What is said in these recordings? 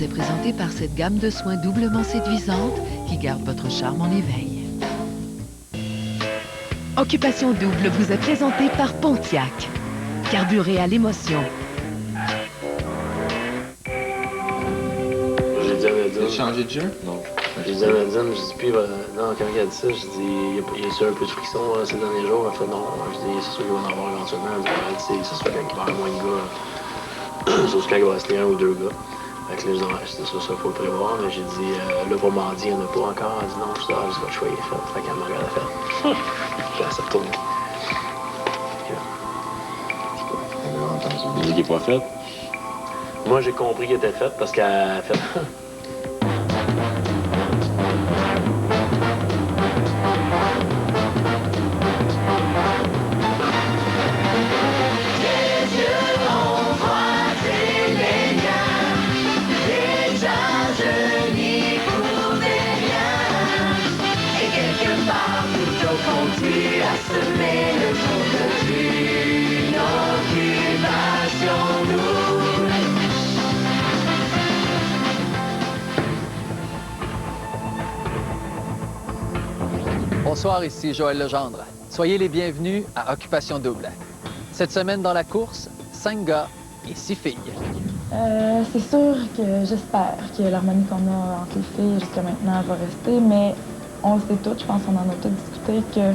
est présenté par cette gamme de soins doublement séduisante qui garde votre charme en éveil. Occupation double vous est présentée par Pontiac. Carburé à l'émotion. J'ai dit à Nadine... T'as changé de jeu? Non. J'ai dit à Nadine, je dis, puis, non, quand elle a dit ça, je dis, il y a eu un peu de friction ces derniers jours. Elle fait non. Je dis, c'est sûr qu'il va en avoir éventuellement. Elle dit, c'est sûr qu'il va y avoir moins de gars. Sauf quand il va rester un ou deux gars. Fait que là, c'est ça, faut le prévoir. Mais j'ai dit, là, pour mardi, il n'y en a pas encore. Elle dit, non, je dis, votre choix est fait. Fait qu'elle m'a regardé faire. Puis elle s'est retournée. Il dit qu'il n'est pas fait. Moi, j'ai compris qu'il était fait parce qu'elle a fait. Bonsoir, ici Joël Legendre. Soyez les bienvenus à Occupation Double. Cette semaine dans la course, 5 gars et 6 filles. C'est sûr que j'espère que l'harmonie qu'on a entre les filles jusqu'à maintenant va rester, mais on le sait toutes, je pense qu'on en a tous discuté, que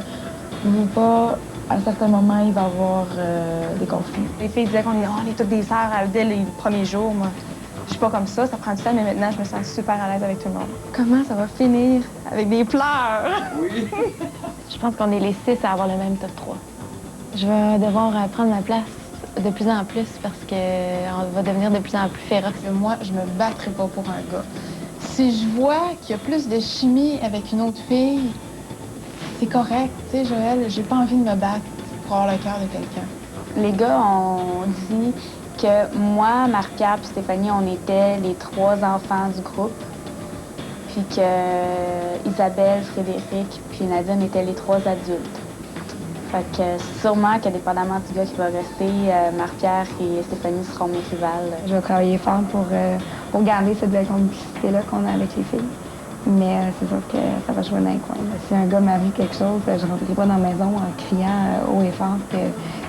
à certains moments, il va y avoir des conflits. Les filles disaient qu'on est toutes des sœurs dès les premiers jours. Moi, je suis pas comme ça prend du temps, mais maintenant, je me sens super à l'aise avec tout le monde. Comment ça va finir? Avec des pleurs! Oui! Je pense qu'on est les 6 à avoir le même top 3. Je vais devoir prendre ma place de plus en plus parce qu'on va devenir de plus en plus féroce. Moi, je me battrai pas pour un gars. Si je vois qu'il y a plus de chimie avec une autre fille, c'est correct. Tu sais, Joël, j'ai pas envie de me battre pour avoir le cœur de quelqu'un. Les gars ont dit que moi, Marc-Pierre et Stéphanie, on était les 3 enfants du groupe. Puis que Isabelle, Frédéric puis Nadine étaient les 3 adultes. Fait que sûrement que dépendamment du gars qui va rester, Marc-Pierre et Stéphanie seront mes rivales. Je vais travailler fort pour garder cette belle complicité-là qu'on a avec les filles. Mais c'est sûr que ça va jouer dans les coins. Si un gars m'avoue quelque chose, je ne rentrerai pas dans la maison en criant haut et fort que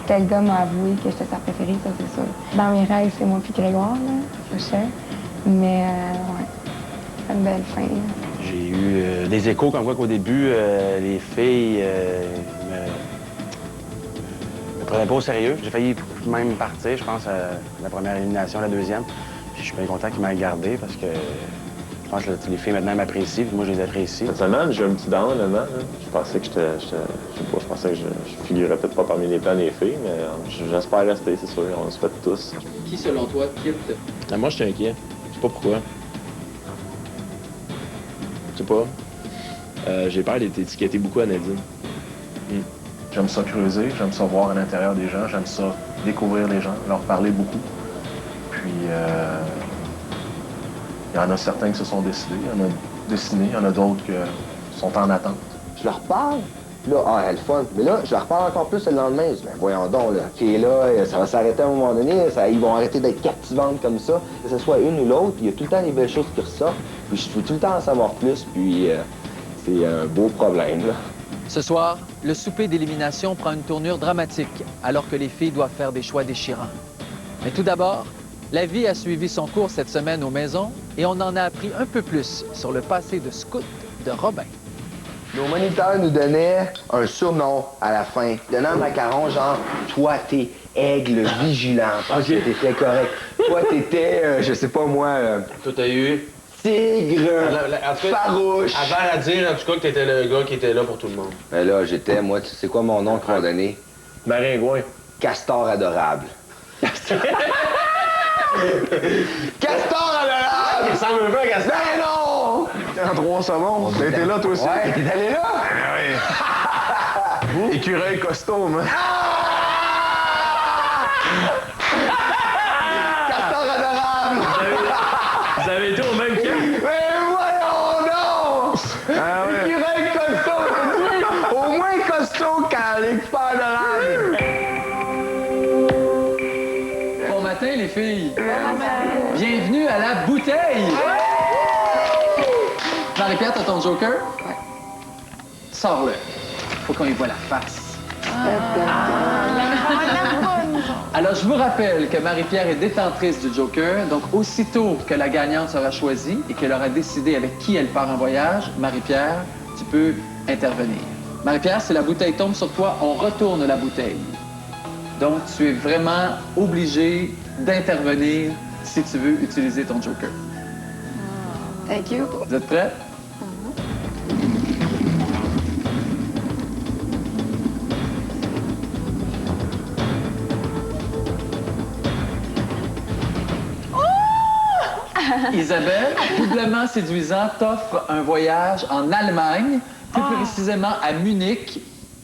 tel gars m'a avoué que j'étais sa préférée, ça c'est sûr. Dans mes rêves, c'est moi puis Grégoire, là, c'est cher. Mais ouais, c'est une belle fin. J'ai eu des échos comme quoi qu'au début, les filles me prenaient pas au sérieux. J'ai failli même partir, je pense, à la première élimination, la deuxième. Puis je suis bien content qu'ils m'aient gardé parce que je pense que les filles maintenant m'apprécient, puis moi je les apprécie. Personnellement, j'ai un petit down, honnêtement. Je pensais que je pensais que je figurais peut-être pas parmi les plans des filles, mais j'espère rester, c'est sûr. On se fait tous. Qui, selon toi, quitte? Moi, je suis inquiet. Je sais pas pourquoi. Je sais pas. J'ai peur d'être étiqueté beaucoup à Nadine. J'aime ça creuser, j'aime ça voir à l'intérieur des gens, j'aime ça découvrir les gens, leur parler beaucoup. Puis, il y en a certains qui se sont décidés, il y en a d'autres qui sont en attente. Je leur parle, là, elle est fun. Mais là, je leur parle encore plus le lendemain. Je dis, ben voyons donc, là, OK, là, ça va s'arrêter à un moment donné, ils vont arrêter d'être captivantes comme ça. Que ce soit une ou l'autre, il y a tout le temps des belles choses qui ressortent. Puis je veux tout le temps en savoir plus, puis c'est un beau problème, là. Ce soir, le souper d'élimination prend une tournure dramatique alors que les filles doivent faire des choix déchirants. Mais tout d'abord, la vie a suivi son cours cette semaine aux maisons et on en a appris un peu plus sur le passé de scout de Robin. Nos moniteurs nous donnaient un surnom à la fin, donnant un macaron genre « Toi, t'es aigle vigilant ». Parce que t'étais correct. Toi, t'étais, je sais pas moi... Toi, t'as eu... Tigre, farouche. Avant à dire, en tout cas, que t'étais le gars qui était là pour tout le monde. Ben là, j'étais, moi, tu sais quoi mon nom qu'ils m'ont donné? Maringouin. Castor adorable. Castor adorable! Il ressemble un peu à Gaston. Ben non! En 3 secondes, t'as été là toi aussi? Ouais, t'es allé là? Oui. Écureuil costume. Castor adorable! Vous avez été au même camp? Mais voyons donc! Ah ouais. Écureuil costaud, au moins costaud qu'un expert adorable. Bon matin, les filles! Bienvenue à la bouteille! Marie-Pierre, t'as ton joker? Ouais. Sors-le. Faut qu'on y voit la face. Alors, je vous rappelle que Marie-Pierre est détentrice du joker. Donc, aussitôt que la gagnante sera choisie et qu'elle aura décidé avec qui elle part en voyage, Marie-Pierre, tu peux intervenir. Marie-Pierre, si la bouteille tombe sur toi, on retourne la bouteille. Donc, tu es vraiment obligé d'intervenir si tu veux utiliser ton joker. Thank you. Vous êtes prêts? Isabelle, doublement séduisant, t'offre un voyage en Allemagne, plus précisément à Munich,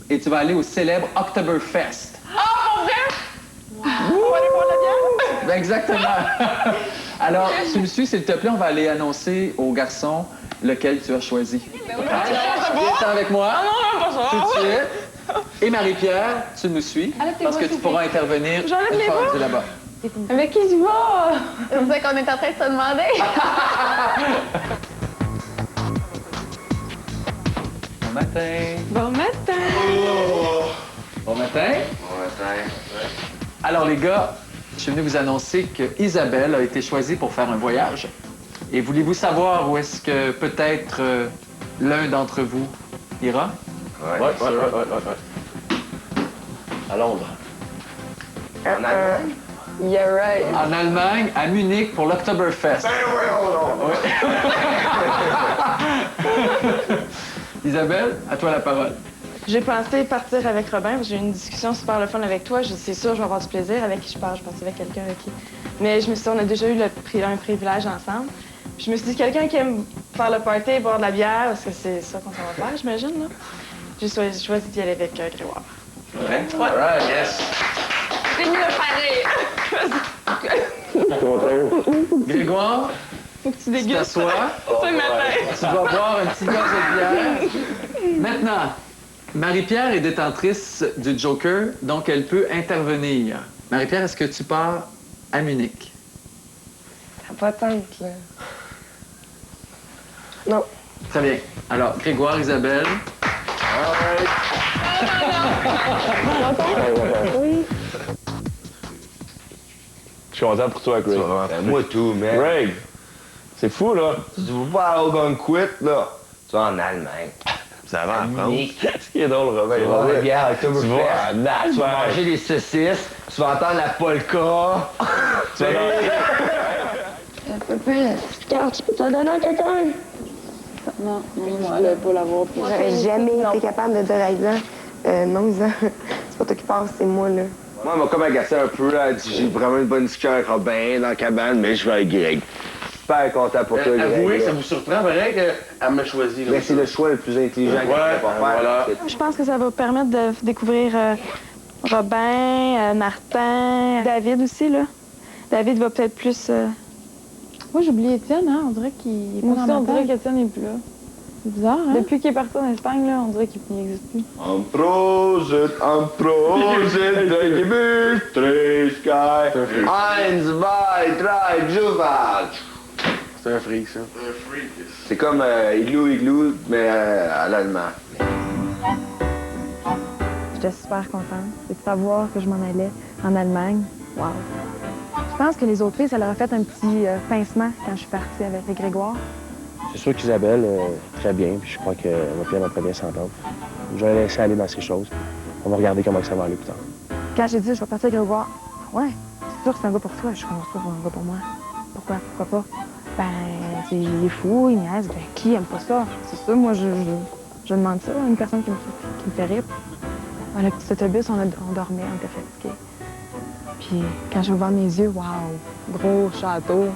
et tu vas aller au célèbre Oktoberfest. Pour vrai? On va aller boire de la bière? Ben, exactement. Alors, tu me suis, s'il te plaît, on va aller annoncer aux garçons lequel tu as choisi. Viens avec moi. Non, pas ça. Tout de suite. Et Marie-Pierre, tu me suis, parce que tu pourras intervenir J'enlève une les fois bras. rendu là-bas. Avec qui tu vas? C'est ça qu'on est en train de se demander. Bon matin. Bon matin. Bon matin. Alors, les gars, je suis venu vous annoncer que Isabelle a été choisie pour faire un voyage. Et voulez-vous savoir où est-ce que peut-être l'un d'entre vous ira? Ouais. À Londres. En Allemagne? Yeah, right. En Allemagne, à Munich, pour l'Oktoberfest. Isabelle, à toi la parole. J'ai pensé partir avec Robin, parce que j'ai eu une discussion super le fun avec toi. C'est sûr, je vais avoir du plaisir avec qui je pars. Je pensais avec quelqu'un avec qui. Mais je me suis dit, on a déjà eu un privilège ensemble. Puis je me suis dit, quelqu'un qui aime faire le party et boire de la bière, parce que c'est ça qu'on s'en va faire, j'imagine, là. J'ai choisi d'y aller avec Grégoire. Ouais. All right, yes. C'est mieux pareil. Grégoire, Faut que tu tu dégustes. t'assois. C'est le matin. Tu dois boire un petit gaz de bière. Maintenant, Marie-Pierre est détentrice du Joker, donc elle peut intervenir. Marie-Pierre, est-ce que tu pars à Munich? Ça va pas tente, là. Non. Très bien. Alors, Grégoire, Isabelle. Oui. Je suis content pour toi, Greg. Moi tout, man. Greg, c'est fou, là. Si tu veux pas aller au Gunquit, là, tu vas en Allemagne. Ça va en France. Munich. Ce qui est drôle, Robin. Tu vas boire de la bière à Tu vas Oktoberfest. en Tu vas Allemagne. manger des saucisses. Tu vas entendre la polka. Tu vas dans- Papa, la petite carte, je peux te la donner à quelqu'un? Non, moi, je voulais pas l'avoir. J'aurais jamais été capable de dire à Isa, non, Isa, c'est pas toi qui passes, c'est moi, là. Moi, elle m'a comme agacé un peu, là. Elle dit, j'ai vraiment une bonne discussion avec Robin dans la cabane, mais je vais avec Greg. Super content pour toi, Greg. Avouez, là. ça vous surprend, vrai, qu'elle m'a choisi. Mais c'est le choix le plus intelligent qu'elle Ouais, peut pas faire. voilà. Je pense que ça va permettre de découvrir Robin, Martin, David aussi, là. David va peut-être plus... Moi, j'oublie Étienne, hein? On dirait qu'il est pas Moi dans aussi, ma on dirait tête. qu'Étienne n'est plus là. C'est bizarre, hein? Depuis qu'il est parti en Espagne, là, on dirait qu'il n'existe plus. Am Prosit, der Gemütlichkeit. 1, 2, 3, Juvage. C'est un freak, ça. C'est comme Igloo, mais à l'allemand. J'étais super contente. Et de savoir que je m'en allais en Allemagne, wow. Je pense que les autres filles, ça leur a fait un petit pincement quand je suis partie avec Grégoire. C'est sûr qu'Isabelle, très bien, puis je crois que Pierre va très bien s'entendre. Je vais la laisser aller dans ces choses. On va regarder comment ça va aller plus tard. Quand j'ai dit je vais partir avec Grégoire, ouais, c'est sûr que c'est un gars pour toi. Je suis sûr que c'est un gars pour moi. Pourquoi? Pourquoi pas? Ben, il est fou, il niaise. Ben, qui aime pas ça? C'est ça, moi, je demande ça à une personne qui me fait rire. Dans le petit autobus, on dormait, on était fatigués. Puis quand j'ai ouvert mes yeux, waouh, gros château.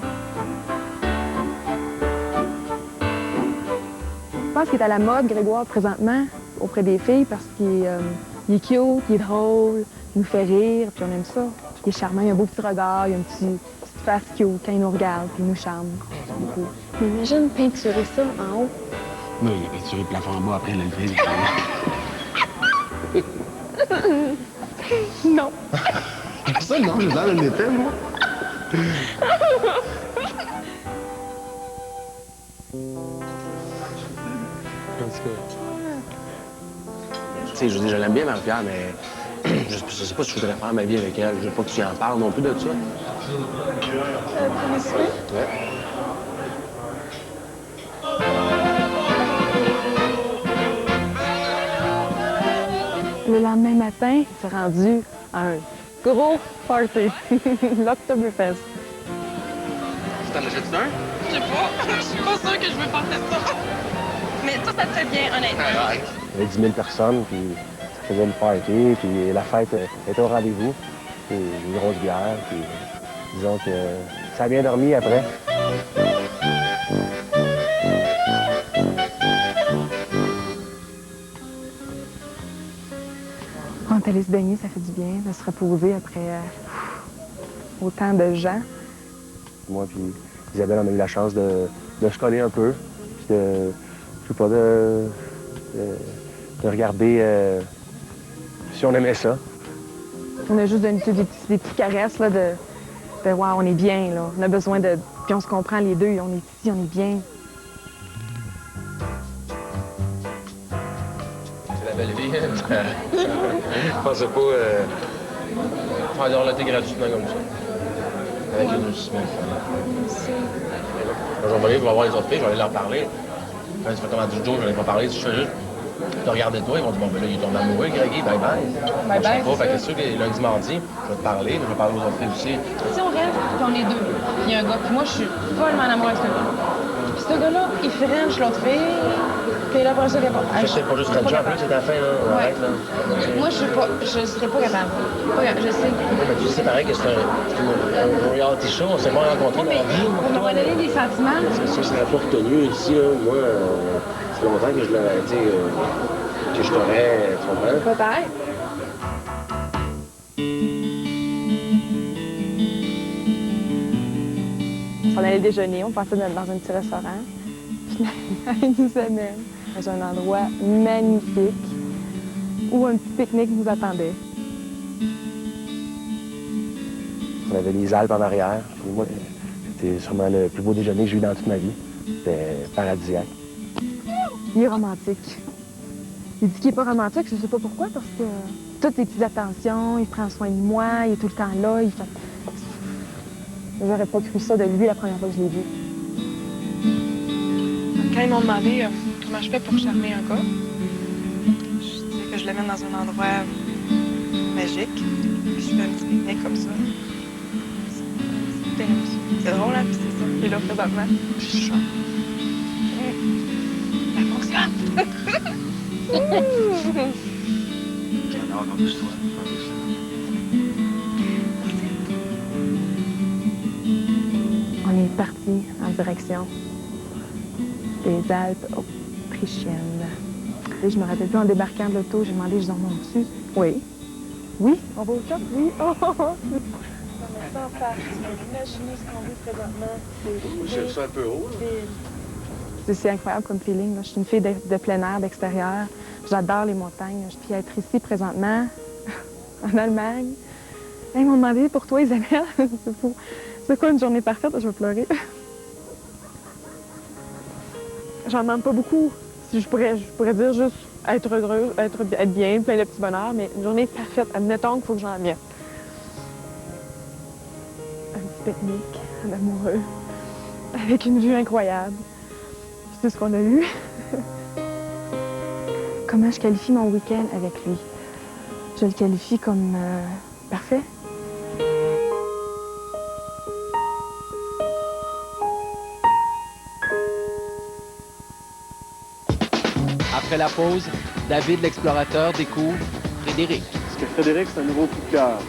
Je pense qu'il est à la mode, Grégoire, présentement, auprès des filles, parce qu'il est cute, il est drôle, il nous fait rire, puis on aime ça. Il est charmant, il a un beau petit regard, il a une petite face cute quand il nous regarde, puis il nous charme beaucoup. Mais imagine peinturer ça en haut. Oui, il a peinturé le plafond en bas après le lever. Non. Ça, non, je dans le étais, moi. Tu sais, je veux dire, je l'aime bien, Marie-Pierre, mais je sais pas si je voudrais faire ma vie avec elle. Je veux pas que tu en parles non plus de ça. Premier souper? Ouais. Le lendemain matin, c'est rendu un gros party. L'Oktoberfest. Tu t'en achètes un? Je sais pas. Je suis pas sûre que je veux porter ça. Mais ça te fait bien, honnêtement. Il y avait 10 000 personnes, puis ça faisait le party, puis la fête était au rendez-vous. Puis une grosse bière, puis disons que ça a bien dormi après. Quand on est allé se baigner, ça fait du bien de se reposer après autant de gens. Moi puis Isabelle, on a eu la chance de se coller un peu, puis de, je sais pas, de regarder si on aimait ça. On a juste donné des petites caresses là, de wow, on est bien, là. On a besoin de. Puis on se comprend les deux, on est ici, on est bien. C'est la belle vie. Je pensais pas faire de l'horloterie gratuitement comme ça. Avec une semaine. Quand je vais aller voir les autres filles, je vais aller leur parler. Quand ça fait comment 10 jours, je n'en ai pas parlé. Si je fais juste te regarder toi, ils vont dire bon, ben là, il est tombé amoureux, Greggy, bye bye. Bye bye. Je sais pas, fait que c'est sûr que lundi, mardi, je vais te parler, mais je vais parler aux autres filles aussi. Si on reste, puis on est deux, puis il y a un gars, puis moi, je suis follement en amour avec ce gars. Puis ce gars-là, il french l'autre fille, puis là, après ça, il répond. Ça, c'est pas juste French, en plus, c'est à la fin, là. On arrête, là. Moi, je serais pas capable. Je sais. Oui, mais tu sais, pareil que c'est un reality show, on s'est pas rencontrés dans la vie. On m'a donné des sentiments. Ça serait pas retenu ici, là. Moi, ça fait longtemps que je l'aurais, tu sais, que je t'aurais, tu comprends? Peut-être. On s'en allait déjeuner, on passait dans un petit restaurant. Finalement, il nous amène dans un endroit magnifique où un petit pique-nique nous attendait. On avait les Alpes en arrière. Puis moi, c'était sûrement le plus beau déjeuner que j'ai eu dans toute ma vie. C'était paradisiaque. Il est romantique. Il dit qu'il n'est pas romantique, je ne sais pas pourquoi, parce que toutes les petites attentions, il prend soin de moi, il est tout le temps là, il fait... J'aurais pas cru ça de lui la première fois que je l'ai vu. Quand ils m'ont demandé comment je fais pour charmer un gars, je disais que je l'amène dans un endroit magique, puis je fais un petit pique-nique comme ça. C'est drôle, hein, puis c'est ça. Et là, présentement, je suis chante. Ça fonctionne! J'adore ton histoire. On est parti en direction des Alpes autrichiennes. Et je me rappelle plus, en débarquant de l'auto, j'ai demandé, je dis, on monte dessus? Oui. Oui? On va au top? Oui. Oh, oh, oh. Ça en face. Imaginez ce qu'on vit présentement. Je suis un peu haut, là. C'est incroyable comme feeling. Là. Je suis une fille de plein air, d'extérieur. J'adore les montagnes. Puis être ici présentement, en Allemagne. Ils m'ont demandé pour toi, Isabelle, c'est fou. C'est quoi une journée parfaite? Je vais pleurer. J'en demande pas beaucoup. Si je pourrais dire juste être heureuse, être bien, plein de petits bonheurs, mais une journée parfaite, admettons qu'il faut que j'en mette. Un petit pique-nique, un amoureux, avec une vue incroyable. C'est ce qu'on a eu. Comment je qualifie mon week-end avec lui? Je le qualifie comme parfait. Après la pause, David l'explorateur découvre Frédéric. Est-ce que Frédéric, c'est un nouveau coup de cœur?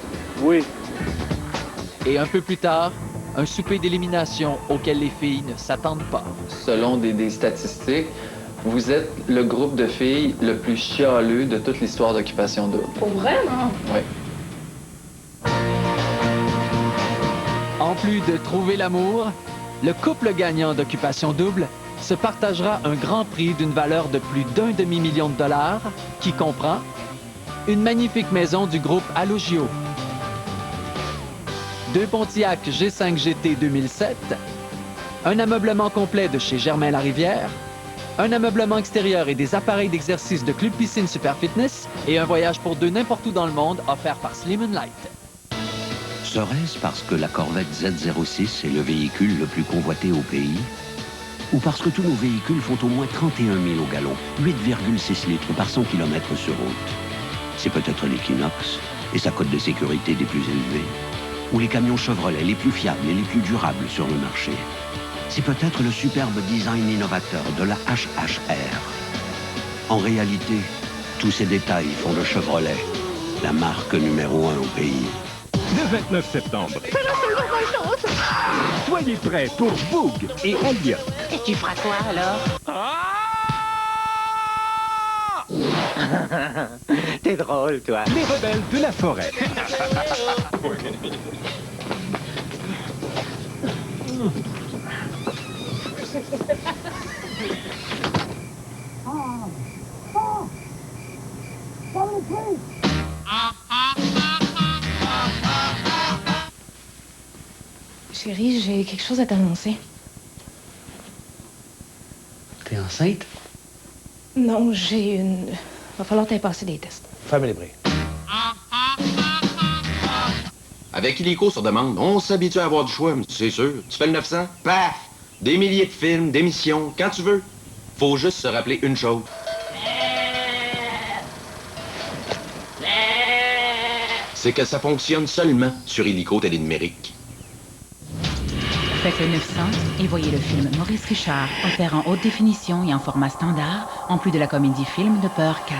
Oui. Et un peu plus tard, un souper d'élimination auquel les filles ne s'attendent pas. Selon des statistiques, vous êtes le groupe de filles le plus chialeux de toute l'histoire d'Occupation Double. Pour vrai, non? Oui. En plus de trouver l'amour, le couple gagnant d'Occupation Double se partagera un grand prix d'une valeur de plus d'1 demi-million de dollars qui comprend une magnifique maison du groupe Allogio, 2 Pontiac G5 GT 2007, un ameublement complet de chez Germain Larivière un ameublement extérieur et des appareils d'exercice de Club Piscine Super Fitness et un voyage pour deux n'importe où dans le monde offert par Slim & Light. Serait-ce parce que la Corvette Z06 est le véhicule le plus convoité au pays? Ou parce que tous nos véhicules font au moins 31 000 au gallon, 8,6 litres par 100 km sur route? C'est peut-être l'Equinox et sa cote de sécurité des plus élevées, ou les camions Chevrolet les plus fiables et les plus durables sur le marché. C'est peut-être le superbe design innovateur de la HHR. En réalité, tous ces détails font de Chevrolet la marque numéro 1 au pays. Le 29 septembre. Soyez prêts pour Boog et Elliot. Et tu feras quoi alors? T'es drôle, toi. Les rebelles de la forêt. Chérie, j'ai quelque chose à t'annoncer. T'es enceinte? Non, j'ai une... Va falloir t'aller passer des tests. Fermez les bris. Avec Illico sur demande, on s'habitue à avoir du choix, c'est sûr. Tu fais le 900, paf! Des milliers de films, d'émissions, quand tu veux. Faut juste se rappeler une chose. C'est que ça fonctionne seulement sur Illico télé numérique. Faites le 900 et voyez le film Maurice Richard, offert en haute définition et en format standard, en plus de la comédie film de peur 4.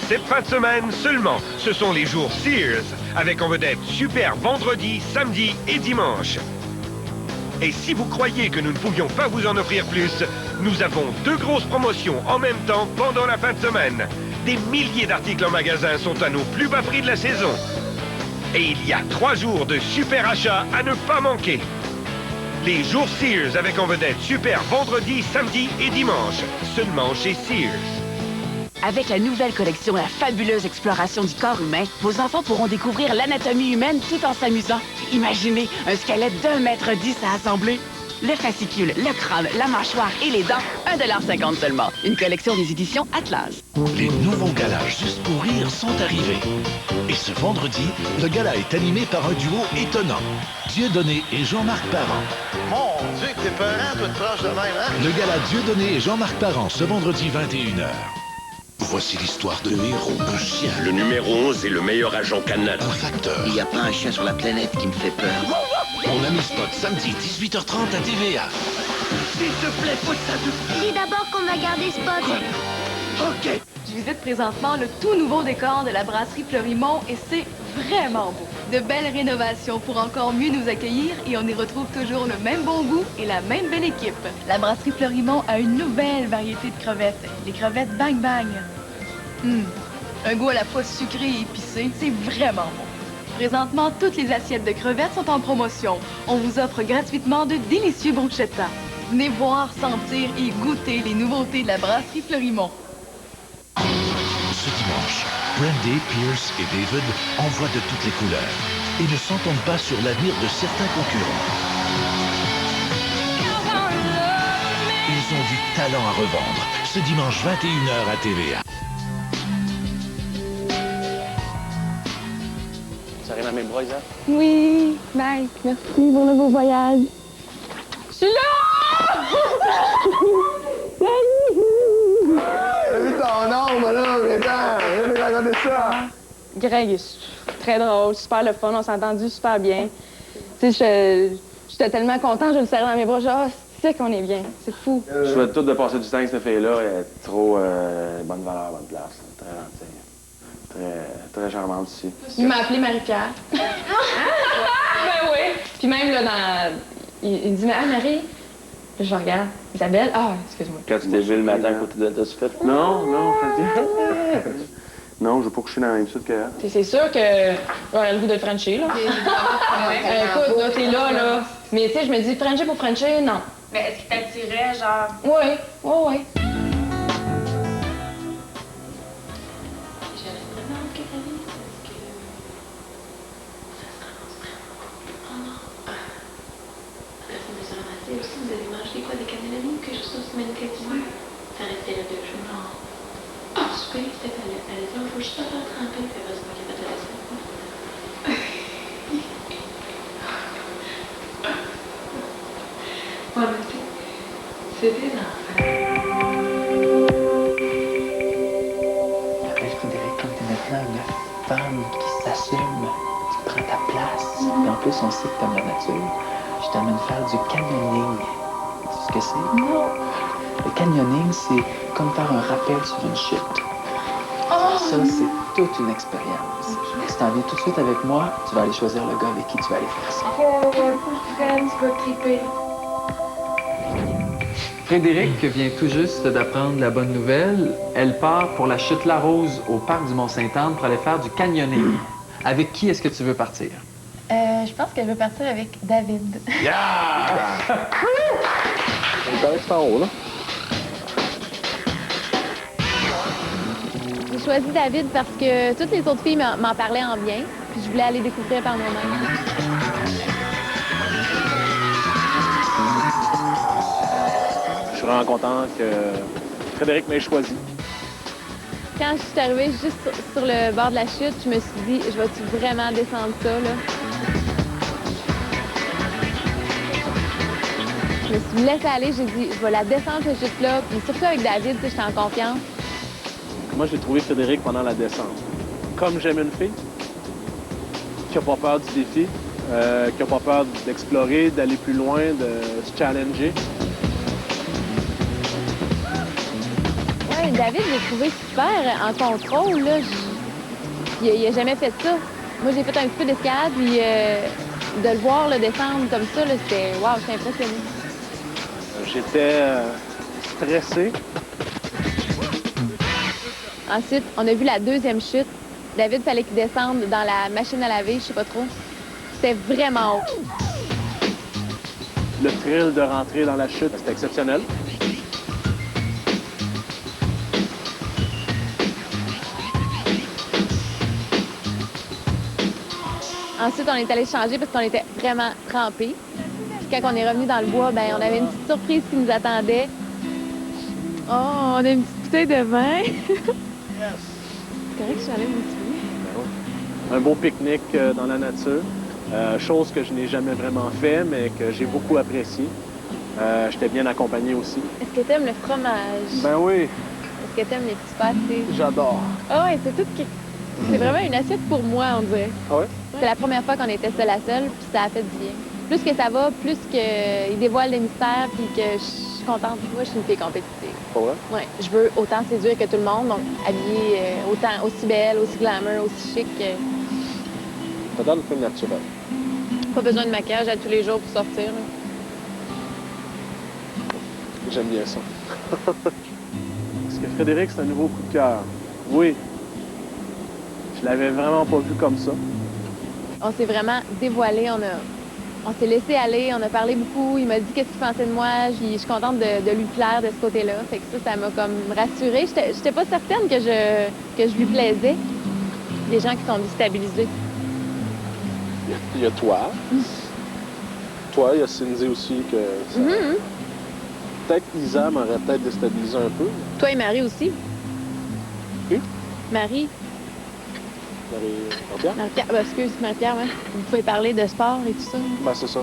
Cette fin de semaine seulement, ce sont les jours Sears, avec en vedette super vendredi, samedi et dimanche. Et si vous croyez que nous ne pouvions pas vous en offrir plus, nous avons 2 grosses promotions en même temps pendant la fin de semaine. Des milliers d'articles en magasin sont à nos plus bas prix de la saison. Et il y a 3 jours de super achats à ne pas manquer. Les jours Sears avec en vedette super vendredi, samedi et dimanche, seulement chez Sears. Avec la nouvelle collection La fabuleuse exploration du corps humain, vos enfants pourront découvrir l'anatomie humaine tout en s'amusant. Imaginez un squelette d'1,10 m à assembler. Le fascicule, le crâne, la mâchoire et les dents, 1,50 $ seulement. Une collection des éditions Atlas. Les nouveaux galas Juste pour rire sont arrivés. Et ce vendredi, le gala est animé par un duo étonnant. Dieudonné et Jean-Marc Parent. Mon Dieu, que t'es peurant, toi, de proche de même, hein? Le gala Dieudonné et Jean-Marc Parent, ce vendredi 21h. Voici l'histoire de héros, un chien. Le numéro 11 est le meilleur agent canal. Un facteur. Il n'y a pas un chien sur la planète qui me fait peur. Mon ami Spot, samedi 18h30 à TVA. S'il te plaît, faut que ça te... Dis d'abord qu'on va garder Spot. OK. Je visite présentement le tout nouveau décor de la brasserie Fleurimont et c'est vraiment beau. De belles rénovations pour encore mieux nous accueillir et on y retrouve toujours le même bon goût et la même belle équipe. La brasserie Fleurimont a une nouvelle variété de crevettes, les crevettes Bang Bang. Un goût à la fois sucré et épicé, c'est vraiment bon. Présentement, toutes les assiettes de crevettes sont en promotion. On vous offre gratuitement de délicieux bruschetta. Venez voir, sentir et goûter les nouveautés de la brasserie Fleurimont. Ce dimanche, Brandy, Pierce et David envoient de toutes les couleurs et ne s'entendent pas sur l'avenir de certains concurrents. Ils ont du talent à revendre. Ce dimanche 21h à TVA. Ça arrive à mes bras, Isa? Oui, Mike, merci pour le beau voyage. Je suis là! T'as vu ton ombre, là, attends, viens me raconter ça. Greg est très drôle, super le fun, on s'est entendu super bien. Tu sais, j'étais tellement content, je le serrais dans mes bras, genre, c'est qu'on est bien, c'est fou. Je souhaite tout de passer du temps avec cette fille-là. Elle est trop bonne valeur, bonne place. Très gentille. Très charmante ici. Il m'a appelé Marie-Pierre. Ben oui. Puis même, là, il dit, mais Marie, je regarde. Isabelle, excuse-moi. Quand tu t'es vu le matin à côté de t'as-tu fait? Non, non, je veux pas coucher dans la même suite qu'elle. C'est sûr que j'aurais le goût de le Frencher, là. Écoute, là, t'es là. Mais tu sais, je me dis, Frencher pour Frencher, non. Mais est-ce qu'il t'attirait, genre? Oui. vous avez mangé quoi, des cannellonis ou quelque chose comme ça, mais ça restait là 2 jours. Non. Ah, super, c'était à l'aise. Il faut juste pas faire tremper, puis après, c'est moi qui ai fait la vaisselle. Ouais, mais c'est des enfants. Frédéric, quand t'es maintenant une femme qui s'assume, tu prends ta place. Et en plus, on sait que t'aimes la nature. Je t'amène faire du canyoning. Tu sais ce que c'est? Non. Le canyoning, c'est comme faire un rappel sur une chute. Ça, c'est toute une expérience. Si t'en viens tout de suite avec moi, tu vas aller choisir le gars avec qui tu vas aller faire ça. Tu vas triper. Frédéric vient tout juste d'apprendre la bonne nouvelle. Elle part pour la chute La Rose au parc du Mont-Sainte-Anne pour aller faire du canyoning. Avec qui est-ce que tu veux partir? Je pense que je veux partir avec David. Yeah! On paraît que c'est en haut, là. J'ai choisi David parce que toutes les autres filles m'en parlaient en bien, puis je voulais aller découvrir par moi-même. Je suis vraiment content que Frédéric m'ait choisi. Quand je suis arrivée juste sur le bord de la chute, je me suis dit, je vais-tu vraiment descendre ça, là? Je me suis laissée aller, j'ai dit, je vais la descendre, cette chute-là. Puis surtout avec David, tu sais, j'étais en confiance. Moi, j'ai trouvé Frédéric pendant la descente. Comme j'aime une fille, qui n'a pas peur du défi, qui n'a pas peur d'explorer, d'aller plus loin, de se challenger. Ouais, David, j'ai trouvé super en contrôle, là. Il a jamais fait ça. Moi, j'ai fait un petit peu d'escalade, puis de le voir là, descendre comme ça, là, c'était... Wow, j'étais impressionnée. J'étais stressé. Ensuite, on a vu la deuxième chute. David, fallait qu'il descende dans la machine à laver, je sais pas trop. C'était vraiment haut. Le thrill de rentrer dans la chute, c'était exceptionnel. Ensuite, on est allé changer parce qu'on était vraiment trempés. Puis quand on est revenu dans le bois, ben on avait une petite surprise qui nous attendait. Oh, on a une petite bouteille de vin. C'est correct que j'enlève mon petit. Un beau pique-nique dans la nature. Chose que je n'ai jamais vraiment fait, mais que j'ai beaucoup apprécié. J'étais bien accompagné aussi. Est-ce que t'aimes le fromage? Ben oui. Est-ce que t'aimes les petits pâtés? J'adore. Ah ouais, c'est tout qui... C'est vraiment une assiette pour moi, on dirait. Ah ouais? C'est la première fois qu'on était seul à seul, puis ça a fait du bien. Plus que ça va, plus qu'il dévoile des mystères, puis que je suis contente. Moi, je suis une fille compétitive. Pas vrai? Ouais, je veux autant séduire que tout le monde, donc habillée autant aussi belle, aussi glamour, aussi chic. T'adores le film naturel. Pas besoin de maquillage à tous les jours pour sortir. Là. J'aime bien ça. Est-ce que Frédéric, c'est un nouveau coup de cœur? Oui. Je l'avais vraiment pas vu comme ça. On s'est vraiment dévoilé, on s'est laissé aller, on a parlé beaucoup. Il m'a dit qu'est-ce qu'il pensait de moi. Je suis contente de lui plaire de ce côté-là. Fait que ça m'a comme rassurée. J'étais pas certaine que je lui plaisais. Des gens qui sont déstabilisés. Il y a toi. Toi, il y a Cindy aussi que ça... Peut-être Isa m'aurait peut-être déstabilisé un peu. Toi et Marie aussi. Oui? Marie. Marie-Pierre? Marie-Pierre, excuse, Marie-Pierre, ouais. Vous pouvez parler de sport et tout ça. Ben, c'est ça.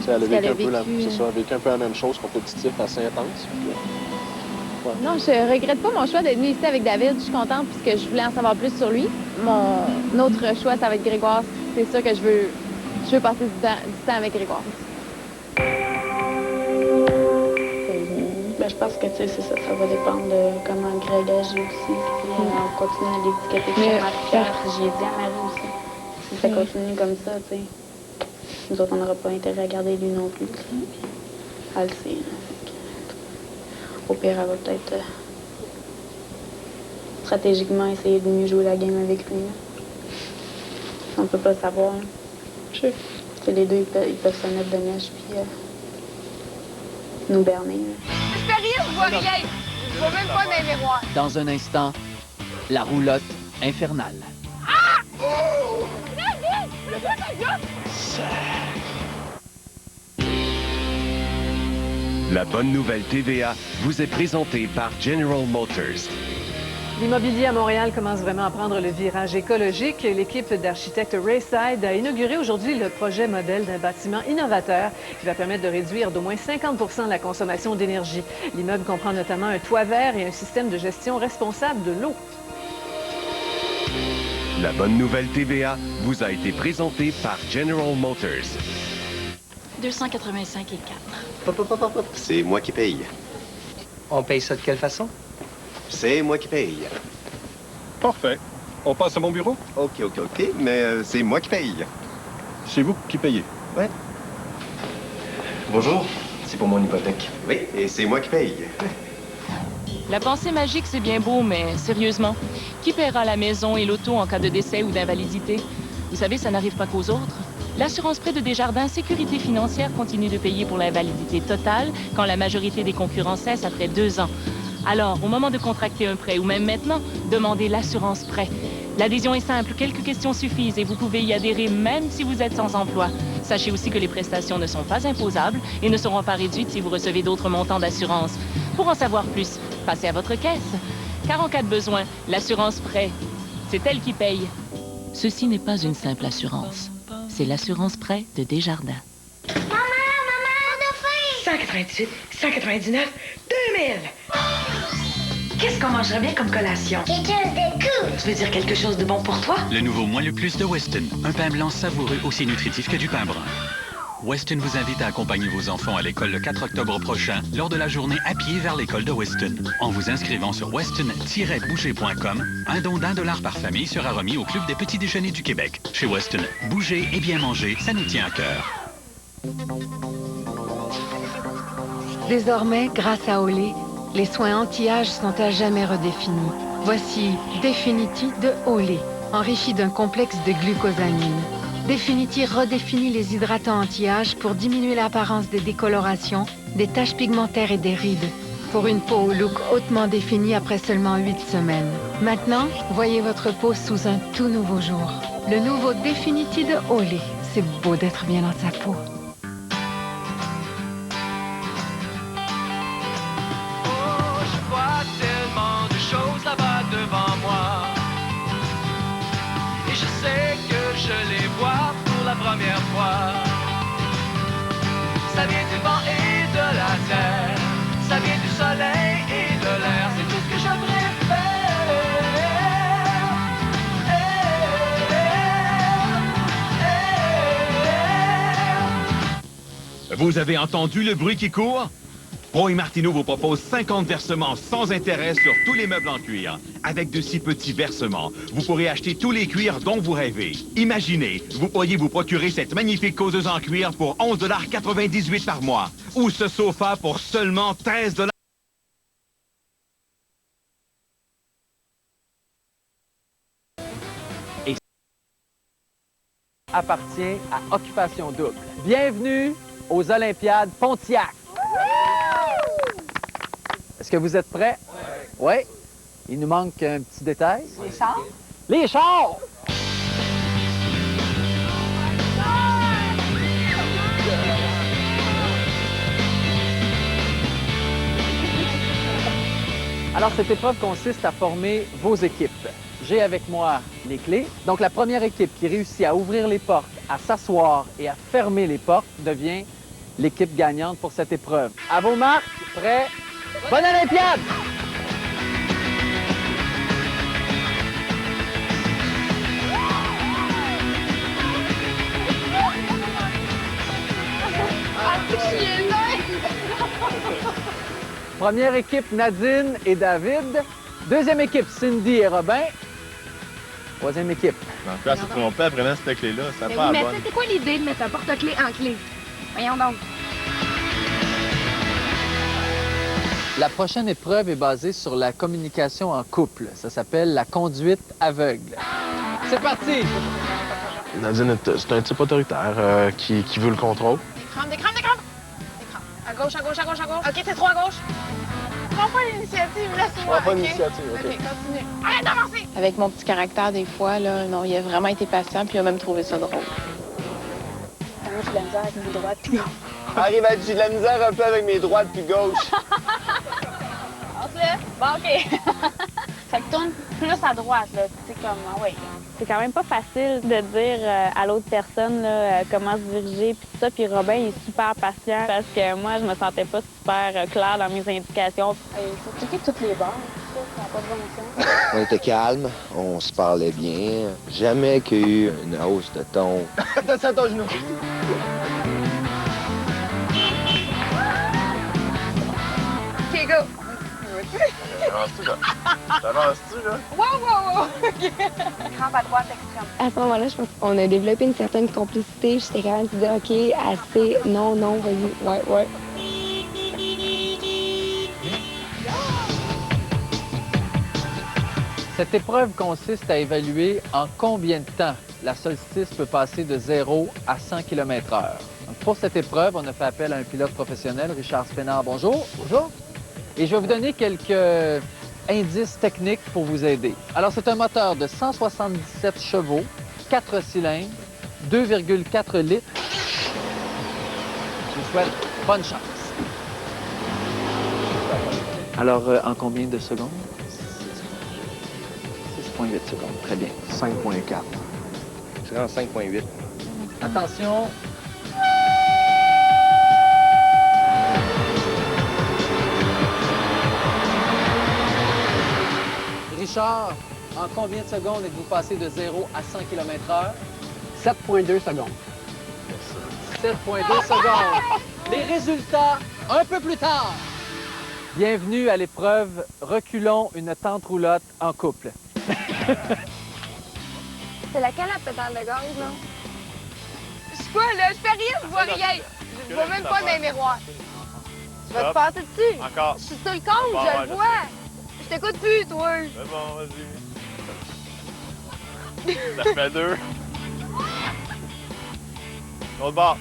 Elle a vécu un peu vécu un peu la même chose, compétitif, assez intense. Puis, ouais. Non, je regrette pas mon choix d'être venue ici avec David. Je suis contente puisque je voulais en savoir plus sur lui. Mon autre choix, ça va être Grégoire. C'est sûr que je veux passer du temps avec Grégoire. Ben, je pense que c'est ça, ça va dépendre de comment Greg agit aussi. Puis on continue à l'étiqueter sur Marie-Pierre. J'ai dit à Marie aussi. Si ça continue comme ça, tu sais, nous autres, on n'aura pas intérêt à garder lui non plus. Puis elle le sait. Au pire, elle va peut-être stratégiquement essayer de mieux jouer la game avec lui. Là. On peut pas savoir. Hein. Les deux, ils peuvent se mettre de mèche puis nous berner. Je fais rien, je vois rien. Je vois même pas mes miroirs. Dans un instant, la roulotte infernale. Ah! Oh! La bonne nouvelle TVA vous est présentée par General Motors. L'immobilier à Montréal commence vraiment à prendre le virage écologique. L'équipe d'architectes Rayside a inauguré aujourd'hui le projet modèle d'un bâtiment innovateur qui va permettre de réduire d'au moins 50 % la consommation d'énergie. L'immeuble comprend notamment un toit vert et un système de gestion responsable de l'eau. La bonne nouvelle TVA vous a été présentée par General Motors. 285 et 4. C'est moi qui paye. On paye ça de quelle façon? C'est moi qui paye. Parfait. On passe à mon bureau? OK, mais c'est moi qui paye. C'est vous qui payez? Ouais. Bonjour, c'est pour mon hypothèque. Oui, et c'est moi qui paye. La pensée magique, c'est bien beau, mais sérieusement, qui paiera la maison et l'auto en cas de décès ou d'invalidité? Vous savez, ça n'arrive pas qu'aux autres. L'assurance prêt de Desjardins Sécurité financière continue de payer pour l'invalidité totale quand la majorité des concurrents cessent après 2 ans. Alors, au moment de contracter un prêt ou même maintenant, demandez l'assurance prêt. L'adhésion est simple, quelques questions suffisent et vous pouvez y adhérer même si vous êtes sans emploi. Sachez aussi que les prestations ne sont pas imposables et ne seront pas réduites si vous recevez d'autres montants d'assurance. Pour en savoir plus, passez à votre caisse. Car en cas de besoin, l'assurance prêt, c'est elle qui paye. Ceci n'est pas une simple assurance. C'est l'assurance prêt de Desjardins. 198, 199, 2000! Qu'est-ce qu'on mangerait bien comme collation? Quelque chose de cool! Tu veux dire quelque chose de bon pour toi? Le nouveau Moins le plus de Weston. Un pain blanc savoureux aussi nutritif que du pain brun. Weston vous invite à accompagner vos enfants à l'école le 4 octobre prochain lors de la journée à pied vers l'école de Weston. En vous inscrivant sur weston-boucher.com, un don d'$1 par famille sera remis au Club des petits déjeuners du Québec. Chez Weston, bouger et bien manger, ça nous tient à cœur. Désormais, grâce à Olé, les soins anti-âge sont à jamais redéfinis. Voici Definity de Olé, enrichi d'un complexe de glucosamine. Definity redéfinit les hydratants anti-âge pour diminuer l'apparence des décolorations, des taches pigmentaires et des rides. Pour une peau au look hautement défini après seulement 8 semaines. Maintenant, voyez votre peau sous un tout nouveau jour. Le nouveau Definity de Olé. C'est beau d'être bien dans sa peau. Devant moi. Et je sais que je les vois pour la première fois. Ça vient du vent et de la terre, ça vient du soleil et de l'air, c'est tout ce que j'aimerais faire. Vous avez entendu le bruit qui court? Pro et Martineau vous propose 50 versements sans intérêt sur tous les meubles en cuir. Avec de si petits versements, vous pourrez acheter tous les cuirs dont vous rêvez. Imaginez, vous pourriez vous procurer cette magnifique causeuse en cuir pour 11,98 $ par mois. Ou ce sofa pour seulement 13 $. Et appartient à Occupation Double. Bienvenue aux Olympiades Pontiac. Est-ce que vous êtes prêts? Oui. Oui. Il nous manque un petit détail. Les chars? Les chars! Alors, cette épreuve consiste à former vos équipes. J'ai avec moi les clés. Donc, la première équipe qui réussit à ouvrir les portes, à s'asseoir et à fermer les portes devient l'équipe gagnante pour cette épreuve. À vos marques, prêts? Bonne Olympiade! Première équipe, Nadine et David. Deuxième équipe, Cindy et Robin. Troisième équipe. En tout cas, c'est trompé vraiment cette clé-là. Ça Mais pas oui, la mais bonne. c'était quoi l'idée de mettre un porte-clés en clé? Voyons donc. La prochaine épreuve est basée sur la communication en couple. Ça s'appelle la conduite aveugle. C'est parti! Nadine, c'est un type autoritaire qui veut le contrôle. Des crânes! À gauche. OK, c'est trop à gauche. Prends pas l'initiative, laisse-moi. Prends pas l'initiative, OK. OK, continue. Arrête d'avancer! Avec mon petit caractère, des fois, là, non, il a vraiment été patient, puis il a même trouvé ça drôle. Je suis la misère avec mes droites. Arrive à j'ai de la misère un peu avec mes droites puis gauche. On se lève. Bon, OK. Fait que tourne plus à droite, là. C'est comme, ouais. C'est quand même pas facile de dire à l'autre personne là, comment se diriger puis tout ça. Puis Robin, il est super patient parce que moi, je me sentais pas super claire dans mes indications. Il faut checker toutes les barres. Ça n'a pas de bon sens. On était calme, on se parlait bien. Jamais qu'il y a eu une hausse de ton. T'as ça à ton genou. OK, go. T'avances-tu, là? T'avances-tu, là? Wow! OK. Crampe à droite extrême. À ce moment-là, je pense qu'on a développé une certaine complicité. J'étais quand même dit, OK, assez, non, vas-y, ouais. Cette épreuve consiste à évaluer en combien de temps la solstice peut passer de 0 à 100 km/h. Donc, pour cette épreuve, on a fait appel à un pilote professionnel, Richard Spénard. Bonjour. Bonjour. Et je vais vous donner quelques indices techniques pour vous aider. Alors, c'est un moteur de 177 chevaux, 4 cylindres, 2,4 litres. Je vous souhaite bonne chance. Alors, en combien de secondes? 6,8 secondes. Très bien. 5,4. C'est en 5,8. Attention. Richard, en combien de secondes êtes-vous passé de 0 à 100 km/h? 7,2 secondes. 7,2 secondes. Les résultats, un peu plus tard. Bienvenue à l'épreuve Reculons une tente roulotte en couple. C'est laquelle la pédale de gaz, là? Je sais pas, là, je fais rien, je vois rien. Je vois même pas dans les miroirs. Tu vas te passer dessus. Encore. Je suis sur le compte, Bon, je ouais, le vois. Je t'écoute plus, toi. Mais bon, vas-y. Ça fait 2. L'autre bord.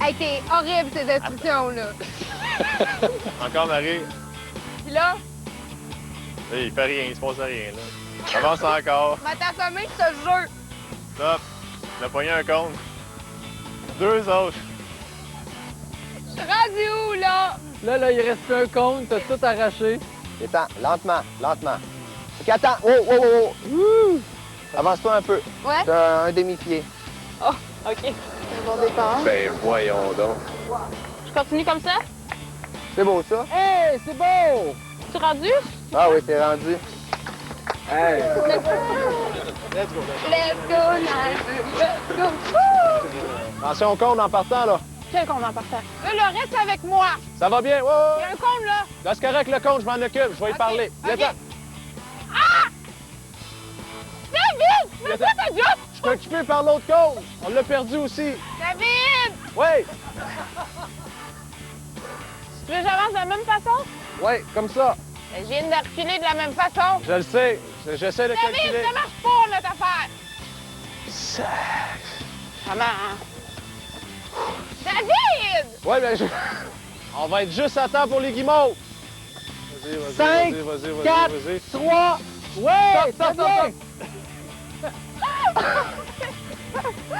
Hey, t'es horrible, ces instructions-là. Encore, Marie. Puis là, Hey, il fait rien, il se passe rien, là. Avance encore. m'a t'assommer, je te jure. Stop. Il a pogné un compte. 2 autres. Je suis rendu où, là? Là, il reste plus un compte, t'as tout arraché. Attends, lentement. OK, attends. Oh. Avance-toi un peu. Ouais? T'as un demi-pied. Oh, OK. C'est bon départ. Ben, voyons donc. Je continue comme ça? C'est beau, ça? Hey, c'est beau! Tu es rendu? Ah oui, t'es rendu. Hey! Let's go. Let's go. Attention au compte en partant, là. Quel compte en partant? Là, reste avec moi. Ça va bien? Il y a un compte, là. Là, c'est correct, le compte, je m'en occupe. Je vais y parler. Viens-t'en. Ah! David! Fais quoi ta job? Je suis occupé par l'autre compte. On l'a perdu aussi. David! Oui! Tu veux que j'avance de la même façon? Oui, comme ça. Je viens de reculer de la même façon. Je le sais. J'essaie de David, calculer. ça marche pas, notre affaire. Comment, hein? David! Oui, mais on va être juste à temps pour les guimauves. Vas-y. 5, 4, 3, ouais! Stop.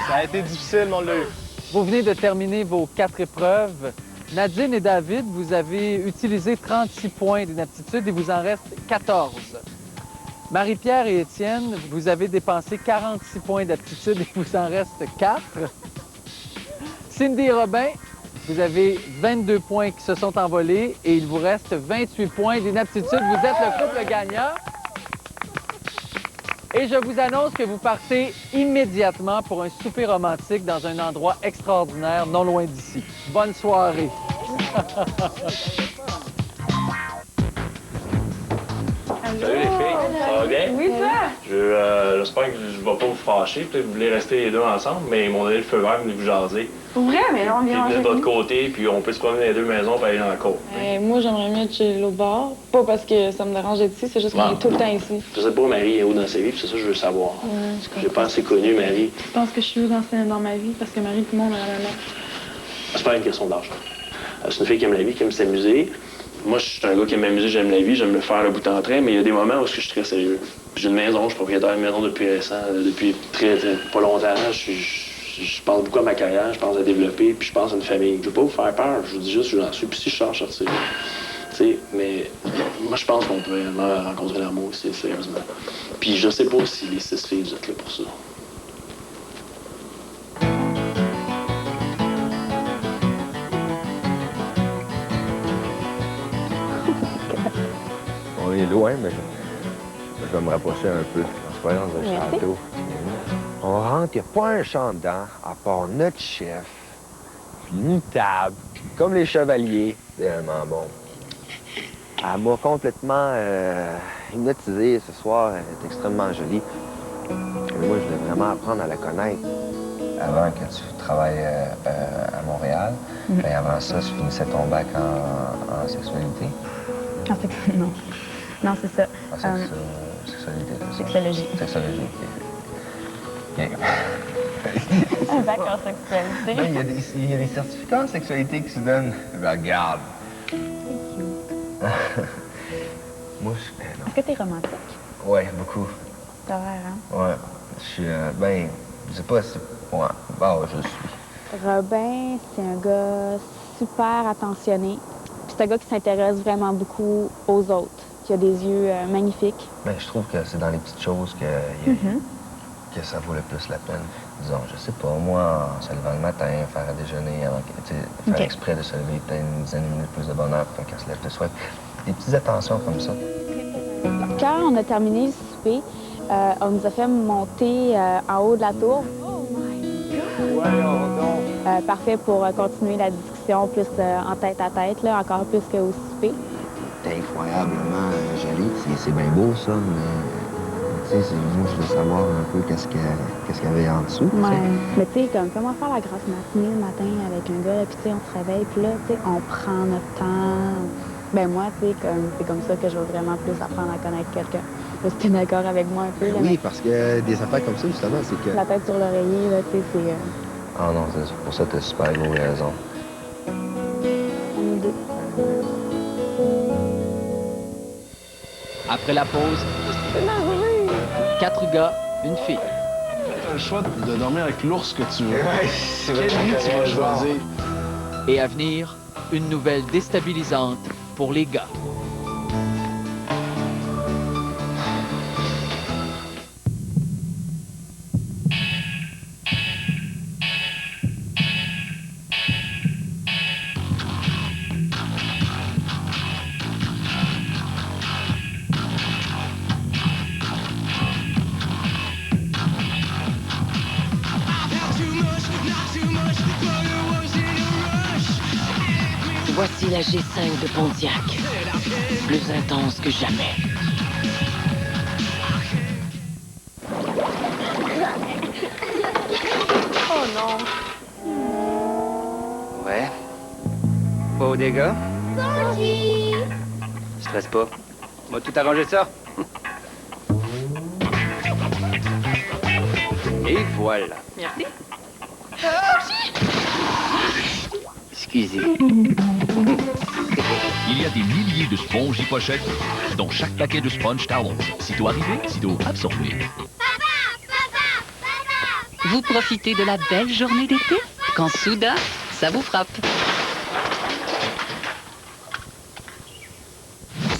Ça a été difficile, mais on l'a eu. Vous venez de terminer vos 4 épreuves. Nadine et David, vous avez utilisé 36 points d'inaptitude et vous en reste 14. Marie-Pierre et Étienne, vous avez dépensé 46 points d'aptitude et vous en reste 4. Cindy et Robin, vous avez 22 points qui se sont envolés et il vous reste 28 points d'inaptitude. Vous êtes le couple gagnant. Et je vous annonce que vous partez immédiatement pour un souper romantique dans un endroit extraordinaire, non loin d'ici. Bonne soirée! Salut les filles, ça va bien? Oui, ça? J'espère que je ne vais pas vous fâcher. Peut-être que vous voulez rester les deux ensemble, mais ils m'ont donné le feu vert, venez vous jaser. Pour vrai, mais là, on Puis vient venez manger. de votre côté, puis on peut se promener dans les deux maisons pour aller dans la cour. Moi, j'aimerais mieux être chez l'autre bord. Pas parce que ça me dérange d'être ici, c'est juste qu'on Bon. est tout le temps ici. Je sais pas, Marie est où dans sa vie, puis c'est ça que je veux savoir. J'ai pas assez connu Marie. Je pense que je suis où dans ma vie, parce que Marie et tout le monde a la même âge. C'est pas une question d'argent. C'est une fille qui aime la vie, qui aime s'amuser. Moi, je suis un gars qui aime m'amuser, j'aime la vie, j'aime le faire le bout en train, mais il y a des moments où je suis très sérieux. J'ai une maison, je suis propriétaire d'une maison depuis récent, depuis très pas longtemps. Je pense beaucoup à ma carrière, je pense à développer, puis je pense à une famille. Je veux pas vous faire peur, je vous dis juste que j'en suis, puis si je sors sortir. Tu sais, mais moi, je pense qu'on peut vraiment rencontrer l'amour ici, sérieusement. Puis je sais pas si les 6 filles, vous êtes là pour ça. On est loin, mais je vais me rapprocher un peu. L'expérience de château. On rentre, il n'y a pas un champ dedans, à part notre chef, puis une table, comme les chevaliers. C'est vraiment bon. Elle m'a complètement hypnotisé ce soir. Elle est extrêmement jolie. Et moi, je voulais vraiment apprendre à la connaître. Avant que tu travailles à Montréal, mais avant ça, tu finissais ton bac en sexualité. En fait, non. Non, c'est ça. Sexualité, c'est ça? Sexologie. Sexologie, OK. Un bac en sexualité. Ben, il y a des certificats en sexualité qui se donnent. Ben, regarde. Moi, je... non. Est-ce que t'es romantique? Ouais, beaucoup. T'as l'air, hein? Ouais. Je suis, ben, je sais pas si... Ouais, bon, je suis. Robin, c'est un gars super attentionné. Puis c'est un gars qui s'intéresse vraiment beaucoup aux autres, qui a des yeux magnifiques. Ben, je trouve que c'est dans les petites choses que ça vaut le plus la peine. Disons, je sais pas, moi, en se levant le matin, faire à déjeuner, avant, faire exprès de se lever peut-être une dizaine de minutes plus de bonheur pour qu'elle se lève de soir. Des petites attentions comme ça. Quand on a terminé le souper, on nous a fait monter en haut de la tour. Parfait pour continuer la discussion plus en tête à tête, là, encore plus qu'au souper. C'est incroyablement joli. C'est bien beau, ça, mais... Tu sais, moi, je veux savoir un peu qu'est-ce qu'il y avait en dessous. Ouais. Mais tu sais, comme, comment faire la grasse matinée le matin avec un gars, puis tu sais, on se réveille, puis là, tu sais, on prend notre temps. Ben moi, tu sais, c'est comme ça que je veux vraiment plus apprendre à connaître quelqu'un. Là, si t'es d'accord avec moi un peu, là, oui, parce que des affaires comme ça, justement, c'est que... La tête sur l'oreiller, là, tu sais, c'est... Ah non, pour ça, t'as super gros raison. On est deux. Après la pause, 4 gars, une fille. T'as le choix de dormir avec l'ours que tu veux. Ouais, c'est vrai. Quelle nuit tu vas choisir? Et à venir, une nouvelle déstabilisante pour les gars. Voici la G5 de Pontiac, plus intense que jamais. Oh non! Ouais. Pas aux dégâts? Bonjour! Stresse pas. On va tout arranger ça. Et voilà. Merci. Excusez. Il y a des milliers de sponges pochettes, dont chaque paquet de sponge towels. Sitôt arrivé, sitôt absorbé. Vous profitez de la belle journée d'été quand soudain, ça vous frappe.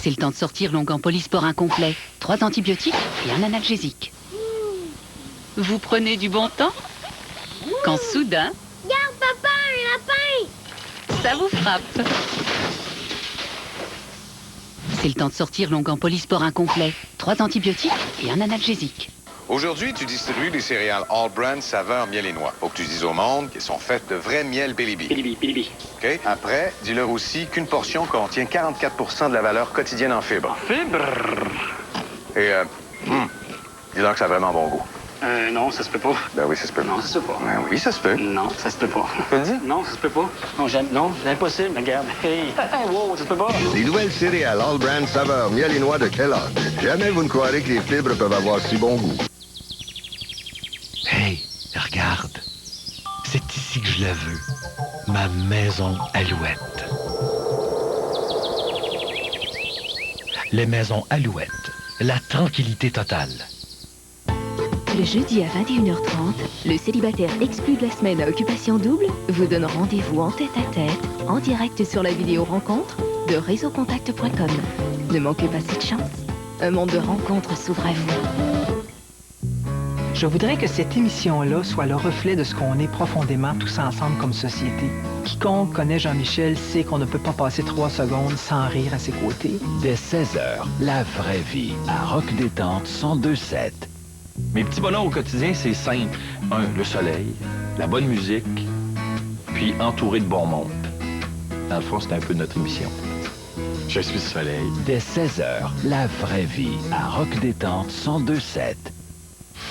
C'est le temps de sortir l'onguent polysport incomplet, 3 antibiotiques et un analgésique. Vous prenez du bon temps quand soudain, Regarde, papa, un lapin! ça vous frappe. C'est le temps de sortir l'onguent polysport incomplet, 3 antibiotiques et un analgésique. Aujourd'hui, tu distribues des céréales All Brand saveur miel et noix. Faut que tu dises au monde qu'elles sont faites de vrai miel Bélibi. Bélibi. OK? Après, dis-leur aussi qu'une portion contient 44 de la valeur quotidienne en fibres. Fibre? Et, dis-leur que ça a vraiment bon goût. Non, ça se peut pas. Ben oui, ça se peut. Non, ça se peut pas. Ben oui, ça se peut. Non, ça se peut pas. Tu le dis? Non, ça se peut pas. Non, non, c'est impossible, regarde. Hey, wow, ça se peut pas. Les nouvelles céréales All Brand saveur miel et noix de Kellogg. Jamais vous ne croirez que les fibres peuvent avoir si bon goût. Hey, regarde. C'est ici que je la veux. Ma maison Alouette. Les maisons Alouette. La tranquillité totale. Le jeudi à 21h30, le célibataire exclu de la semaine à occupation double vous donne rendez-vous en tête-à-tête, en direct sur la vidéo rencontre de réseaucontact.com. Ne manquez pas cette chance. Un monde de rencontres s'ouvre à vous. Je voudrais que cette émission-là soit le reflet de ce qu'on est profondément tous ensemble comme société. Quiconque connaît Jean-Michel sait qu'on ne peut pas passer 3 secondes sans rire à ses côtés. Dès 16h, la vraie vie à Rock Détente 102.7. Mes petits bonheurs au quotidien, c'est simple. Le soleil, la bonne musique, puis entouré de bon monde. Dans le fond, c'est un peu notre émission. Je suis le soleil. Dès 16h, la vraie vie à Rock Détente 102.7.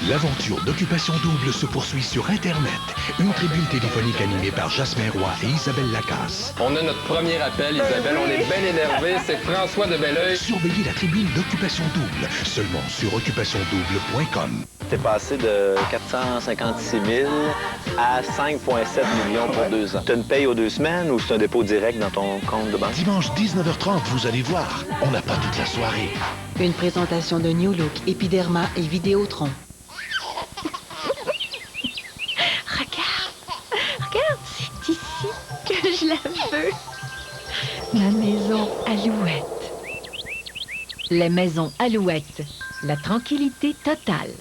L'aventure d'Occupation Double se poursuit sur Internet. Une tribune téléphonique animée par Jasmin Roy et Isabelle Lacasse. On a notre premier appel, Isabelle. On est bien énervé. C'est François de Belleuil. Surveillez la tribune d'Occupation Double, seulement sur occupationdouble.com. T'es passé de 456 000 à 5,7 millions pour 2 ans. T'as une paye aux 2 semaines ou c'est un dépôt direct dans ton compte de banque? Dimanche 19h30, vous allez voir. On n'a pas toute la soirée. Une présentation de New Look, Epiderma et Vidéotron. Regarde, c'est ici que je la veux. Ma maison Alouette. Les maisons Alouette. La tranquillité totale.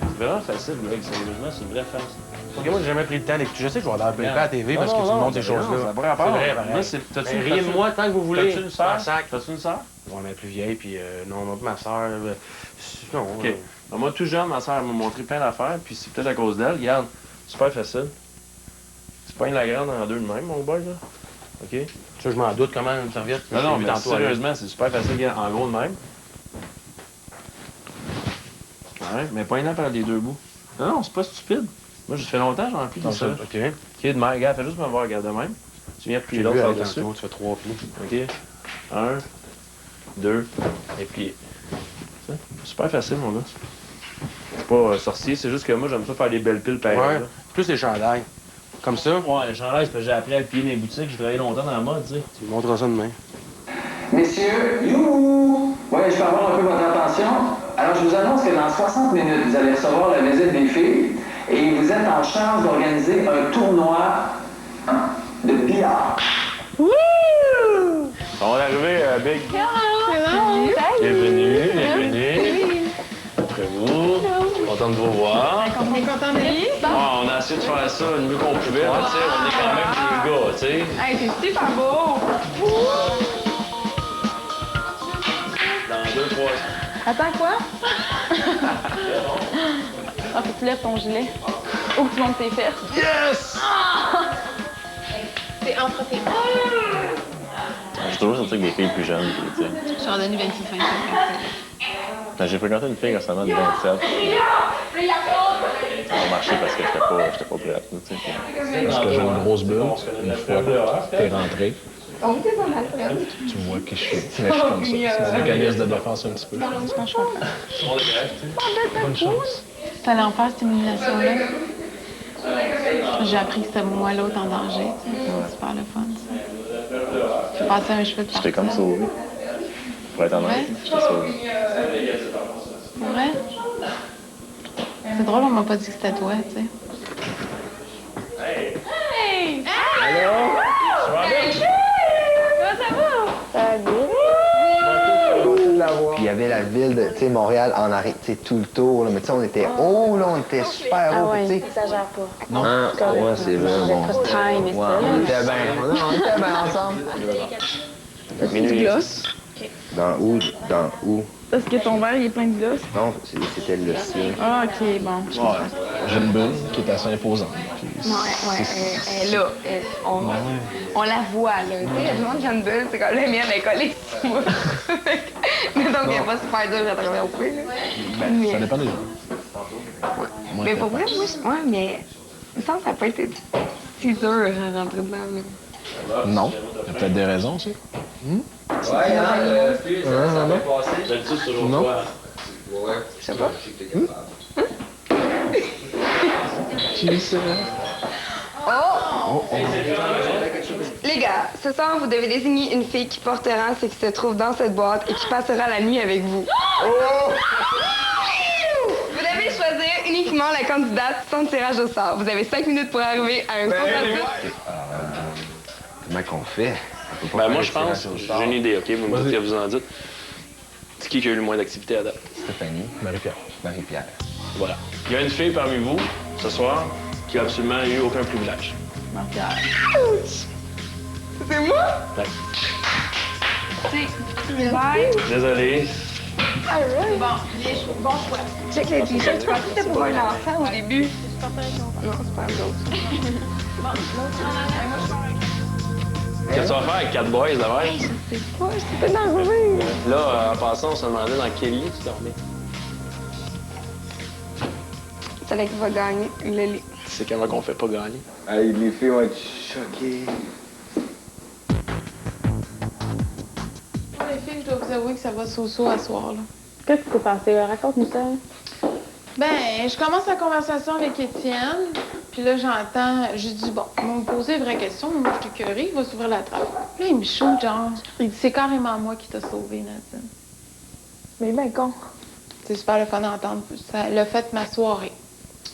C'est vraiment facile, Greg, sérieusement, c'est une vraie face. Ok, moi, j'ai jamais pris le temps d'écouter. Je sais que je vais en appeler pas à la TV parce que tu me montres ces choses-là. C'est vrai, Moi, t'as-tu rien de moi tant que vous voulez? T'as-tu une sœur? T'as-tu une sœur? Ouais, mais plus vieille, puis non, moi, ma sœur. Non. OK. Alors, moi, tout jeune, ma sœur m'a montré plein d'affaires, puis c'est peut-être à cause d'elle. Regarde, super facile. Tu pognes la grande en 2 de même, mon boy, là. OK? Ça, je m'en doute comment une serviette. Non, mais sérieusement, c'est super facile. Regarde, en gros de même. Ouais, mais pogne-la par les 2 bouts. Non, c'est pas stupide. Moi, ça fait longtemps que j'en ai plus de ça. OK. OK, de même. Regarde, fais juste me voir, regarde de même. Tu viens plier l'autre par-dessus. Tu fais 3 plis. OK. 1, 2, et plier. Super facile, mon gars. C'est pas sorcier, c'est juste que moi, j'aime ça faire des belles piles pareilles. Ouais, plus les chandails. Comme ça? Ouais, les chandails, c'est parce que j'ai appris à plier mes boutiques. J'ai travaillé longtemps dans la mode, tu sais. Tu me montreras ça demain. Messieurs, youhou! Oui, je peux avoir un peu votre attention. Alors, je vous annonce que dans 60 minutes, vous allez recevoir la visite des filles et vous êtes en charge d'organiser un tournoi de billard. Wouh! On est arrivé, Big. Hello! Bienvenue. Après vous. Content de vous voir. On est content de lui. On a essayé de faire ça le mieux qu'on pouvait. Là, tu sais, on est quand même des gars, tu sais. Hey, c'est super beau! Dans 2-3 ans. Attends, quoi? Ah, faut que tu lèves ton gilet. Ou que tu montes tes fesses. Yes! C'est entre tes mains. J'ai toujours sorti avec des filles plus jeunes, tu sais. J'en ai donné 26, 25. J'ai fréquenté une fille récemment de 27. Ça a marché parce que j'étais pas prête, tu sais. Parce que j'ai une grosse bulle. Une fois que t'es rentré, On était pas mal, frère. tu vois que je suis. Mais je suis comme ça. C'est mon mécanisme de défense un petit peu. Je comprends. Bonne chance. T'allais en faire cette immunisation-là. J'ai appris que c'était moi l'autre en danger. C'est super le fun, ça. J'ai passé à mes cheveux de J'étais comme sauvé. Pour être honnête, j'étais sauvé. Pour vrai? C'est drôle, on m'a pas dit que c'était toi, tu sais. Hey! Hey! Allô? Comment ça va? Puis il y avait la ville de, tu sais, Montréal en arrière, tu sais, tout le tour, là. Mais tu sais, on était haut, là, on était super haut, tu sais. Ça gère pas. Non, ouais, c'est vrai, bon. Pas de time, mais ça. On était bien ensemble. As-tu du gloss? Dans où? Parce que ton verre, il est plein de gloss. Non, c'était le sien. Ah, OK, bon. Je comprends. J'ai une bulle qui est assez imposante. Ouais, elle est là. On la voit, là. Tu sais, il y a du monde qui a une bulle, c'est comme la mienne, elle est collée sur moi. Mais donc, elle n'est pas super dure à traverser, là. Ben, ça dépend des gens. Mais pour vrai, moi, mais il me semble que ça n'a pas été si dur à rentrer dedans, là. Non. Il y a peut-être des raisons, aussi. Ouais, Non. Je sais pas. Qui ça? Oh! Les les gars, ce soir, vous devez désigner une fille qui portera ce qui se trouve dans cette boîte et qui passera la nuit avec vous. Vous devez choisir uniquement la candidate sans tirage au sort. Vous avez 5 minutes pour arriver à un consensus. Comment qu'on fait? Ben, moi, je pense, j'ai une idée, OK? Vous me dites ce que vous en dites. C'est qui a eu le moins d'activité à date? Stéphanie. Marie-Pierre. Marie-Pierre. Voilà. Il y a une fille parmi vous, ce soir, qui a absolument eu aucun privilège. Marie-Pierre. C'est moi? Ouais. C'est privilège. Désolé. Bon choix. Check les t-shirts. Tu pensais que c'était pour un enfant au début? Non, c'est pas l'autre. Qu'est-ce que tu vas faire avec 4 boys, d'abord? Hey, je sais pas, c'était dangereux. Là, en passant, on se demandait dans quel lit tu dormais. C'est là qui va gagner, le lit. C'est comment qu'on fait pas gagner? Hey, les filles vont être choquées. Les filles, je dois vous avouer que ça va so-so à soir, là. Qu'est-ce que tu pensais? Raconte-nous ça. Ben, je commence la conversation avec Étienne, puis là, j'entends, je dis, bon, il va me poser une vraie question, moi, je suis écœurée, il va s'ouvrir la trappe. Là, il me shoot, genre, il dit, c'est carrément moi qui t'ai sauvé, Nadine. Mais ben con. C'est super le fun d'entendre, ça l'a fait ma soirée.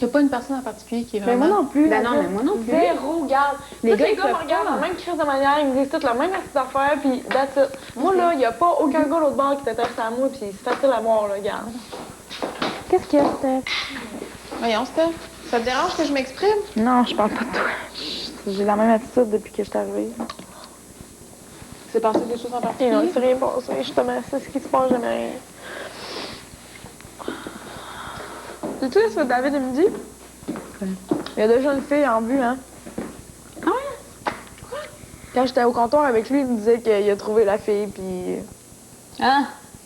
Il n'y a pas une personne en particulier qui est Mais vraiment... moi non plus. Ben non, mais moi non plus. Zéro, regarde. Tous les gars me regardent de la même crise de manière, ils me disent toutes la même petite affaire, puis that's it. Moi, là, il n'y a pas aucun gars l'autre bord qui t'intéresse à moi, puis c'est facile à voir, là, regarde. Qu'est-ce qu'il y a, Steph? Voyons, Steph, ça te dérange que je m'exprime? Non, je parle pas de toi. J'ai la même attitude depuis que je suis arrivée. C'est passé des choses en particulier? Non, il s'est rien passé, justement. C'est ce qui se passe, jamais rien. Sais-tu ce que David me dit? Il y a déjà une fille en vue, hein? Ah ouais? Quoi? Quand j'étais au comptoir avec lui, il me disait qu'il a trouvé la fille, puis... Ah!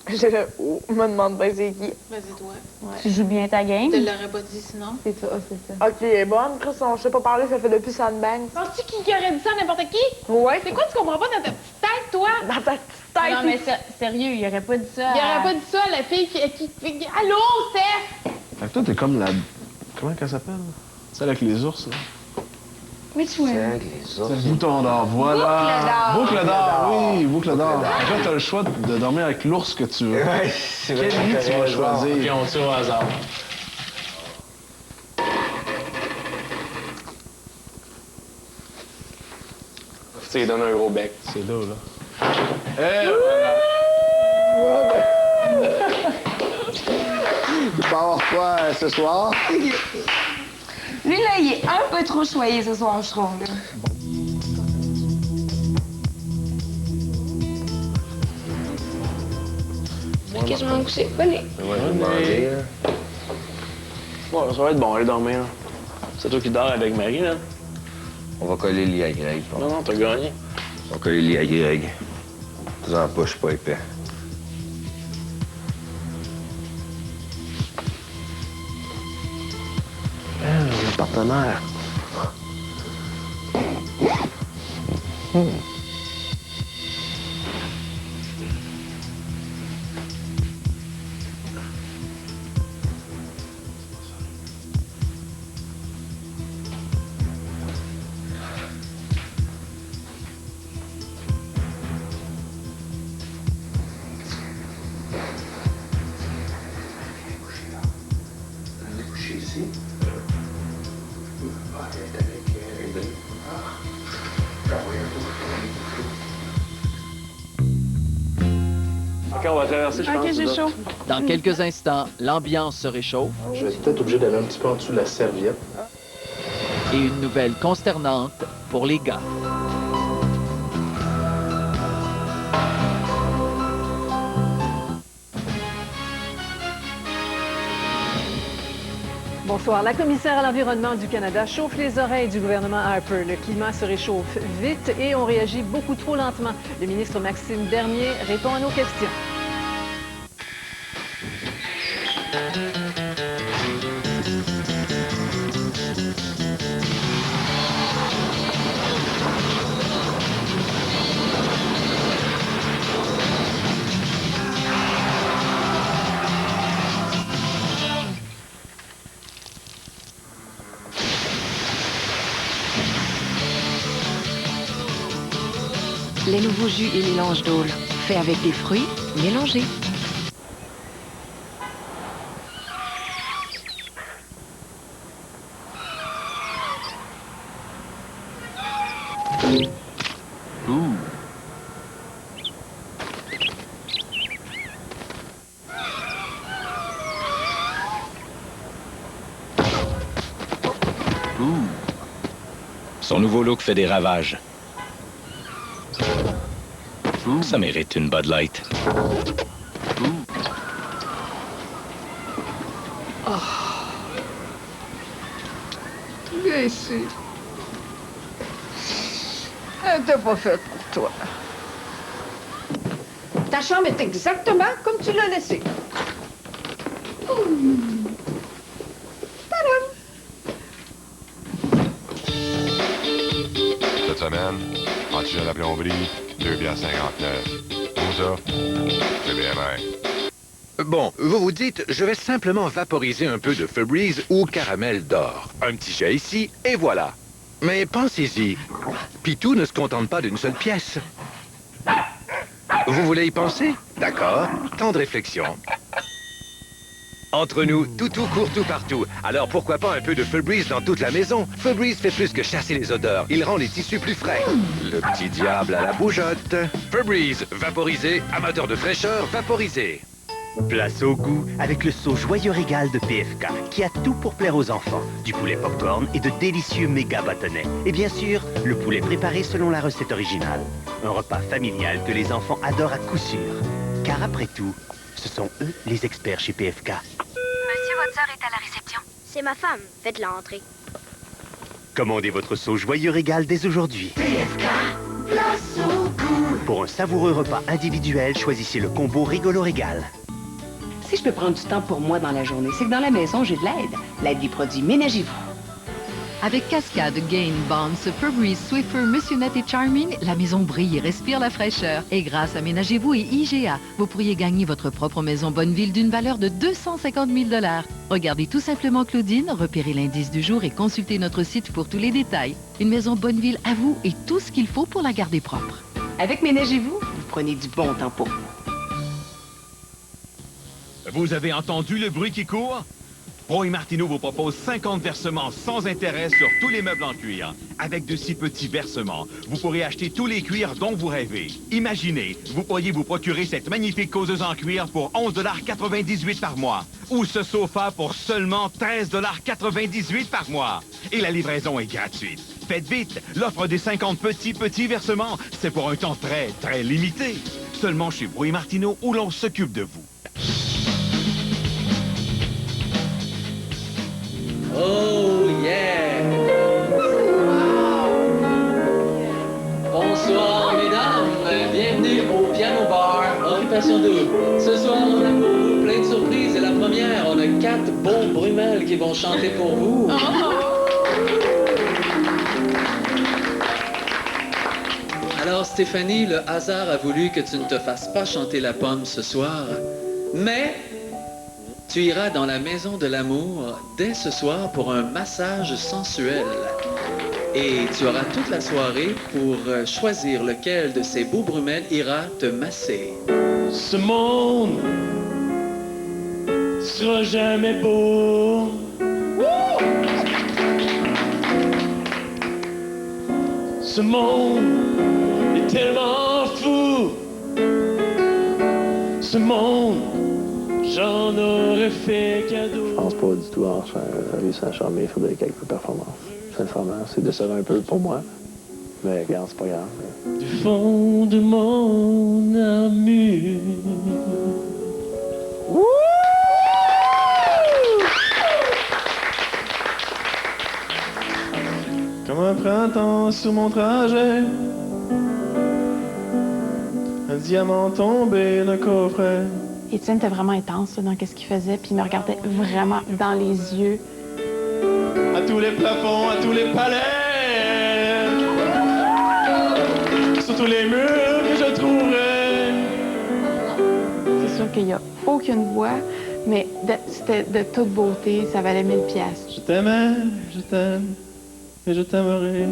J'étais là, oh, me demande bien c'est qui. Vas-y, toi. Ouais. Tu joues bien ta game? Tu l'aurais pas dit sinon? C'est ça, c'est ça. Ok, elle est bonne. Chris, on sait pas parler, ça fait depuis Sandbang. Penses-tu qui aurait dit ça à n'importe qui? Ouais. C'est quoi, tu comprends pas dans ta petite tête, toi? Dans ta petite tête. Non, mais sérieux, il aurait pas dit ça. Il aurait pas dit ça à la fille qui... Allô, Steph? Fait que toi, t'es comme la... Comment qu'elle s'appelle? Celle avec les ours, là. Which one? C'est le bouton d'or, voilà. Boucle d'or, oui, boucle d'or. En fait, t'as le choix de dormir avec l'ours que tu veux. Ouais, c'est vrai. Quel lit tu vas choisir? OK, on tire au hasard. Tu sais, donne un gros bec. C'est là, là. Eh, voilà. Tu peux avoir quoi ce soir? Lui, là, il est un peu trop choyé ce soir, je trouve. Là. Ok, je vais me coucher. Bonne nuit. Moi, je vais demander, là. Bon, ça va être bon, aller dormir. Là. C'est toi qui dors avec Marie, là? On va coller le lit à Greg. je pense. Non, non, t'as gagné. On va coller le lit à Greg. Fais-en pas, je suis pas épais. Le partenaire. OK, on va traverser, je pense. OK, j'ai chaud. Dans quelques instants, l'ambiance se réchauffe Je vais être peut-être obligé d'aller un petit peu en dessous de la serviette. et une nouvelle consternante pour les gars. Bonsoir. La commissaire à l'environnement du Canada chauffe les oreilles du gouvernement Harper. Le climat se réchauffe vite et on réagit beaucoup trop lentement. Le ministre Maxime Bernier répond à nos questions. Les nouveaux jus et mélanges Dole. Fait avec des fruits mélangés. Son nouveau look fait des ravages. Ça mérite une Bud Light. Viens ici. Elle n'était pas faite pour toi. Ta chambre est exactement comme tu l'as laissée. Cette semaine, antigène à plomberie, 2,59 $. Où ça? C'est bien même. Bon, vous vous dites, je vais simplement vaporiser un peu de Febreze ou caramel d'or. Un petit jet ici, et voilà. Mais pensez-y, Pitou ne se contente pas d'une seule pièce. Vous voulez y penser? D'accord, temps de réflexion. Entre nous, toutou court tout partout. Alors pourquoi pas un peu de Febreze dans toute la maison? Febreze fait plus que chasser les odeurs. Il rend les tissus plus frais. Le petit diable à la bougeotte. Febreze, vaporisé, amateur de fraîcheur, vaporisé. Place au goût avec le sauce Joyeux Régal de PFK, qui a tout pour plaire aux enfants. Du poulet popcorn et de délicieux méga bâtonnets. Et bien sûr, le poulet préparé selon la recette originale. Un repas familial que les enfants adorent à coup sûr. Car après tout, ce sont eux les experts chez PFK. Monsieur, votre sœur est à la réception. C'est ma femme. Faites-la entrer. Commandez votre sauce Joyeux Régal dès aujourd'hui. PFK, place au goût. Pour un savoureux repas individuel, choisissez le combo Rigolo Régal. Si je peux prendre du temps pour moi dans la journée, c'est que dans la maison, j'ai de l'aide. L'aide des produits Ménagez-vous. Avec Cascade, Gain, Bonds, Febreze, Swiffer, Monsieur Net et Charming, la maison brille et respire la fraîcheur. Et grâce à Ménagez-vous et IGA, vous pourriez gagner votre propre maison Bonneville d'une valeur de 250 000 $. Regardez tout simplement Claudine, repérez l'indice du jour et consultez notre site pour tous les détails. Une maison Bonneville à vous et tout ce qu'il faut pour la garder propre. Avec Ménagez-vous, vous prenez du bon temps pour vous. Vous avez entendu le bruit qui court? Pro et Martineau vous propose 50 versements sans intérêt sur tous les meubles en cuir. Avec de si petits versements, vous pourrez acheter tous les cuirs dont vous rêvez. Imaginez, vous pourriez vous procurer cette magnifique causeuse en cuir pour 11,98 $ par mois. Ou ce sofa pour seulement 13,98 $ par mois. Et la livraison est gratuite. Faites vite, l'offre des 50 petits versements, c'est pour un temps très limité. Seulement chez Pro et Martineau où l'on s'occupe de vous. Oh yeah! Bonsoir mesdames, bienvenue au Piano Bar, Occupation Double. Ce soir, on a pour vous plein de surprises et la première, on a 4 beaux brumelles qui vont chanter pour vous. Alors Stéphanie, le hasard a voulu que tu ne te fasses pas chanter la pomme ce soir, mais tu iras dans la maison de l'amour dès ce soir pour un massage sensuel. Et tu auras toute la soirée pour choisir lequel de ces beaux brumelles ira te masser. Ce monde sera jamais beau. Ce monde est tellement fou. Ce monde, j'en aurais fait cadeau. Je pense pas du tout en réussir à charmer Frédéric avec peu de performance. Sincèrement, c'est décevant un peu pour moi. Mais regarde, c'est pas grave. Du fond de mon armure. Comme un printemps sur mon trajet, un diamant tombé d'un coffret. Étienne était vraiment intense là, dans ce qu'il faisait, puis il me regardait vraiment dans les yeux. À tous les plafonds, à tous les palais, sur tous les murs que je trouverai. C'est sûr qu'il n'y a aucune voix, mais c'était de toute beauté, ça valait 1000 piastres. Je t'aimais, je t'aime, et je t'aimerai.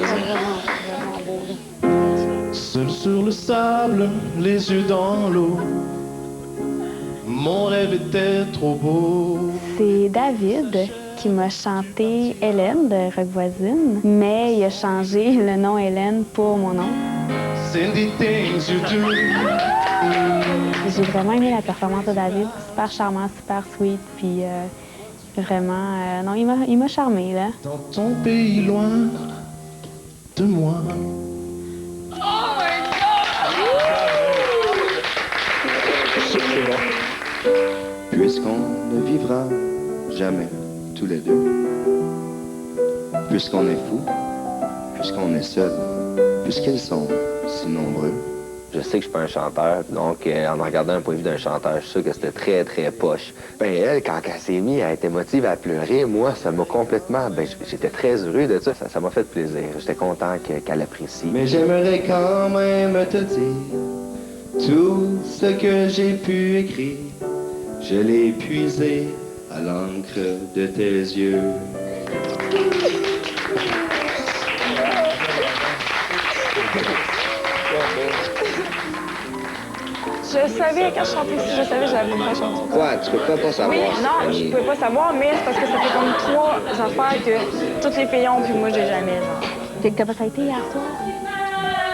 vraiment beau. Seul sur le sable, les yeux dans l'eau, mon rêve était trop beau. C'est David qui m'a chanté Hélène de Rock Voisine, mais il a changé le nom Hélène pour mon nom. Cindy things you do. J'ai vraiment aimé la performance de David, super charmant, super sweet, puis vraiment, non, il m'a charmé là. Dans ton pays loin de moi. Puisqu'on ne vivra jamais tous les deux, puisqu'on est fou, puisqu'on est seul, puisqu'ils sont si nombreux. Je sais que je suis pas un chanteur, donc en regardant un point de vue d'un chanteur, je suis sûr que c'était très, très poche. Ben elle, quand elle s'est mise à être émotive, à pleurer, moi, ça m'a complètement... Ben j'étais très heureux de ça, ça m'a fait plaisir. J'étais content qu'elle apprécie. Mais j'aimerais quand même te dire tout ce que j'ai pu écrire. Je l'ai puisé à l'encre de tes yeux. Je savais quand je chantais ici, je savais que j'avais pas chanté. Quoi? Tu peux pas savoir? Oui, non, je pouvais pas savoir, mais c'est parce que ça fait comme 3 affaires que toutes les filles ont, puis moi, j'ai jamais, genre. Fait que comment ça a été hier soir?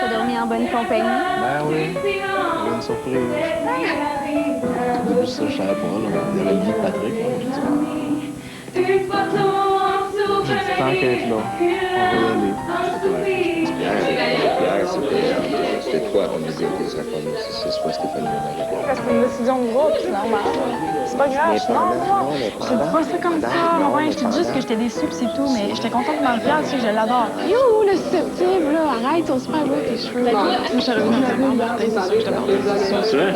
T'as dormi en bonne compagnie? Ben oui. J'ai une surprise. Au début, ça, je savais pas. Là. Il y avait le lit de Patrick. J'ai dit, tant qu'elle est là, on va y aller. Pierre, c'était toi qu'on me disait que c'est pas Stéphanie. C'est une décision de groupe, c'est normal. C'est pas grave, non. Je te dis pas ça comme ça, ouais, je te dis juste que j'étais déçue pis c'est tout, mais j'étais contente de Marie-Pierre, tu sais, je l'adore. Yo, le susceptible, là, arrête, ils sont super beaux tes cheveux. Moi, j'aurais voulu faire Martin, c'est sûr que je te parle. C'est vrai?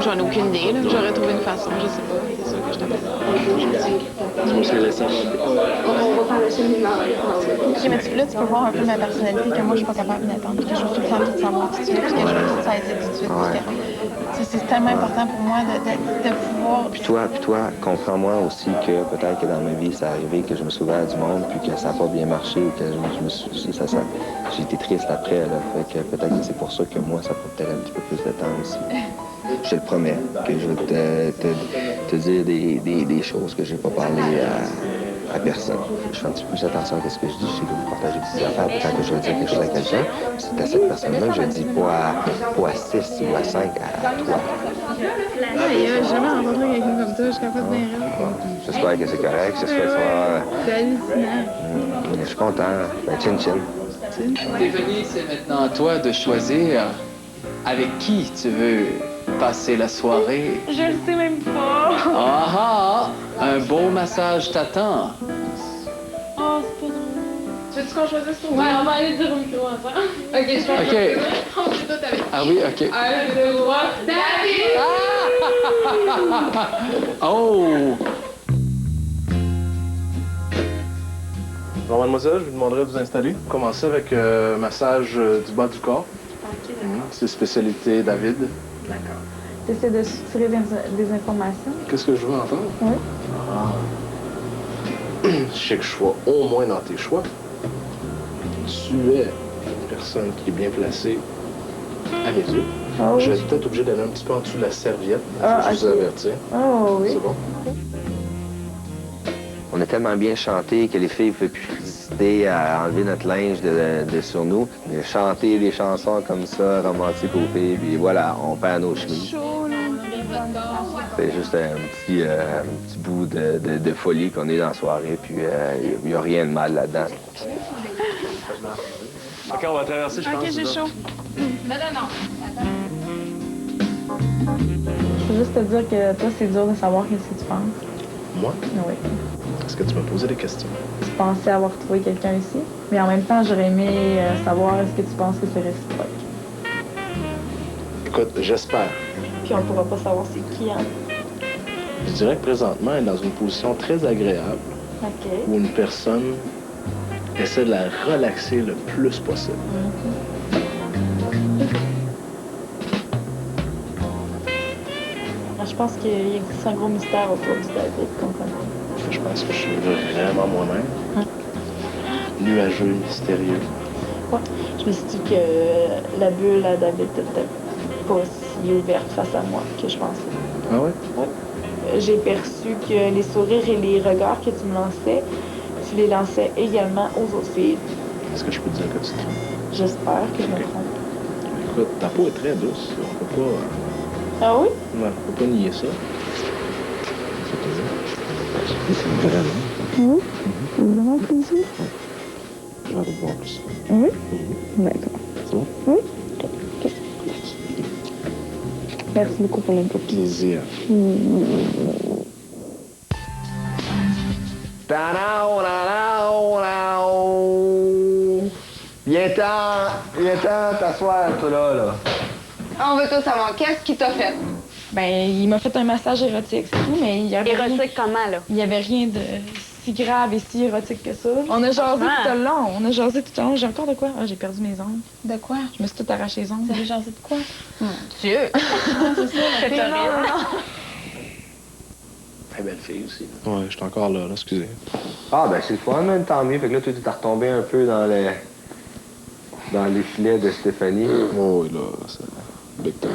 J'en ai aucune idée, là. J'aurais trouvé une façon, je sais pas. C'est sûr que je te parle. On se laisse savoir. On va faire le cheminement. Ok, mais là, tu peux voir un peu ma personnalité que moi, je suis pas capable d'attendre. Que je veux tout le temps tout savoir tout de suite, puis que je veux que ça aille tout de suite. C'est tellement important pour moi de pouvoir... Puis toi, comprends-moi aussi que peut-être que dans ma vie, ça arrivé que je me suis ouvert du monde, puis que ça n'a pas bien marché, ou que je me suis... J'ai été triste après, là. Fait que peut-être que c'est pour ça que moi, ça prend peut-être un petit peu plus de temps aussi. Je te le promets, que je vais te dire des choses que je n'ai pas parlé à personne. Je fais un petit peu plus attention à ce que je dis. Je sais que vous partagez des affaires, puis quand je vais dire quelque chose à quelqu'un, c'est à cette personne-là que je dis pas à 6 ou à 5, à toi. J'ai jamais rencontré quelqu'un comme toi, je suis capable de bien rire. J'espère que c'est correct, j'espère que ça va... C'est hallucinant. Je suis content. Ben, chin-chin. Stéphanie, c'est maintenant à toi de choisir avec qui tu veux passer la soirée. Je le sais même pas. Ah! Un beau massage t'attend. Oh, c'est pas drôle. Veux-tu qu'on choisisse pour moi? Ouais, on va aller dire au micro ensemble. OK, je pense OK. On dit tout avec. Ah oui, OK. 1, 2, 3, David! Oh! Bon, mademoiselle, je vous demanderai de vous installer. Commencer avec massage du bas du corps. OK, C'est spécialité David. d'accord. T'essaies de soutirer des informations? Qu'est-ce que je veux entendre? Oui. Je sais que je sois au moins dans tes choix. Tu es une personne qui est bien placée à mes yeux. Oh, je vais être peut-être obligé d'aller un petit peu en dessous de la serviette. Ah, je vous avertir. Oh oui. C'est bon? On a tellement bien chanté que les filles ne pouvaient plus hésiter à enlever notre linge de sur nous. Mais chanter des chansons comme ça, romantiques aux filles, puis voilà, on perd nos chemises. C'est juste un petit bout de folie qu'on est dans la soirée, puis il n'y a rien de mal là-dedans. OK, on va traverser, je pense. OK, j'ai chaud. Non. Je veux juste te dire que toi, c'est dur de savoir qu'est-ce que tu penses. Moi? Oui. Est-ce que tu m'as posé des questions? Je pensais avoir trouvé quelqu'un ici, mais en même temps, j'aurais aimé savoir est-ce que tu penses que c'est réciproque. Écoute, j'espère. Puis on ne pourra pas savoir c'est qui, hein? Je dirais que présentement, elle est dans une position très agréable OK. où une personne essaie de la relaxer le plus possible. Je pense qu'il existe un gros mystère autour du David qu'on connaît. Je pense que je suis vraiment moi-même. nuageux, mystérieux. Ouais. Je me suis dit que la bulle à David n'était pas si ouverte face à moi que je pensais. Ah ouais? Ouais. J'ai perçu que les sourires et les regards que tu me lançais, tu les lançais également aux autres filles. Est-ce que je peux te dire que tu te trompes? J'espère que je me trompe. Écoute, ta peau est très douce. On peut pas... Ah oui? Ouais, on peut pas nier ça. C'est vraiment. Oui. Vraiment plaisir. J'ai envie de voir plus. Oui? D'accord. C'est bon? Oui? Ok. Merci beaucoup pour l'input. Plaisir. Viens-t'en t'asseoir, toi, là. On veut tout savoir. Qu'est-ce qu'il t'a fait? Ben, il m'a fait un massage érotique, c'est tout, mais il y avait Érotique comment, là? Il y avait rien de si grave et si érotique que ça. On a jasé tout le long. J'ai encore de quoi? Ah, j'ai perdu mes ongles. De quoi? Je me suis tout arraché les ongles. Vous avez jasé de quoi? Dieu! C'est ça, la fille. Très belle fille aussi. Ouais, je suis encore là, excusez. Ah, ben c'est le fun, même tant mieux. Fait que là, toi, tu t'es retombé un peu dans les filets de Stéphanie. Oh, oui, là, c'est big time.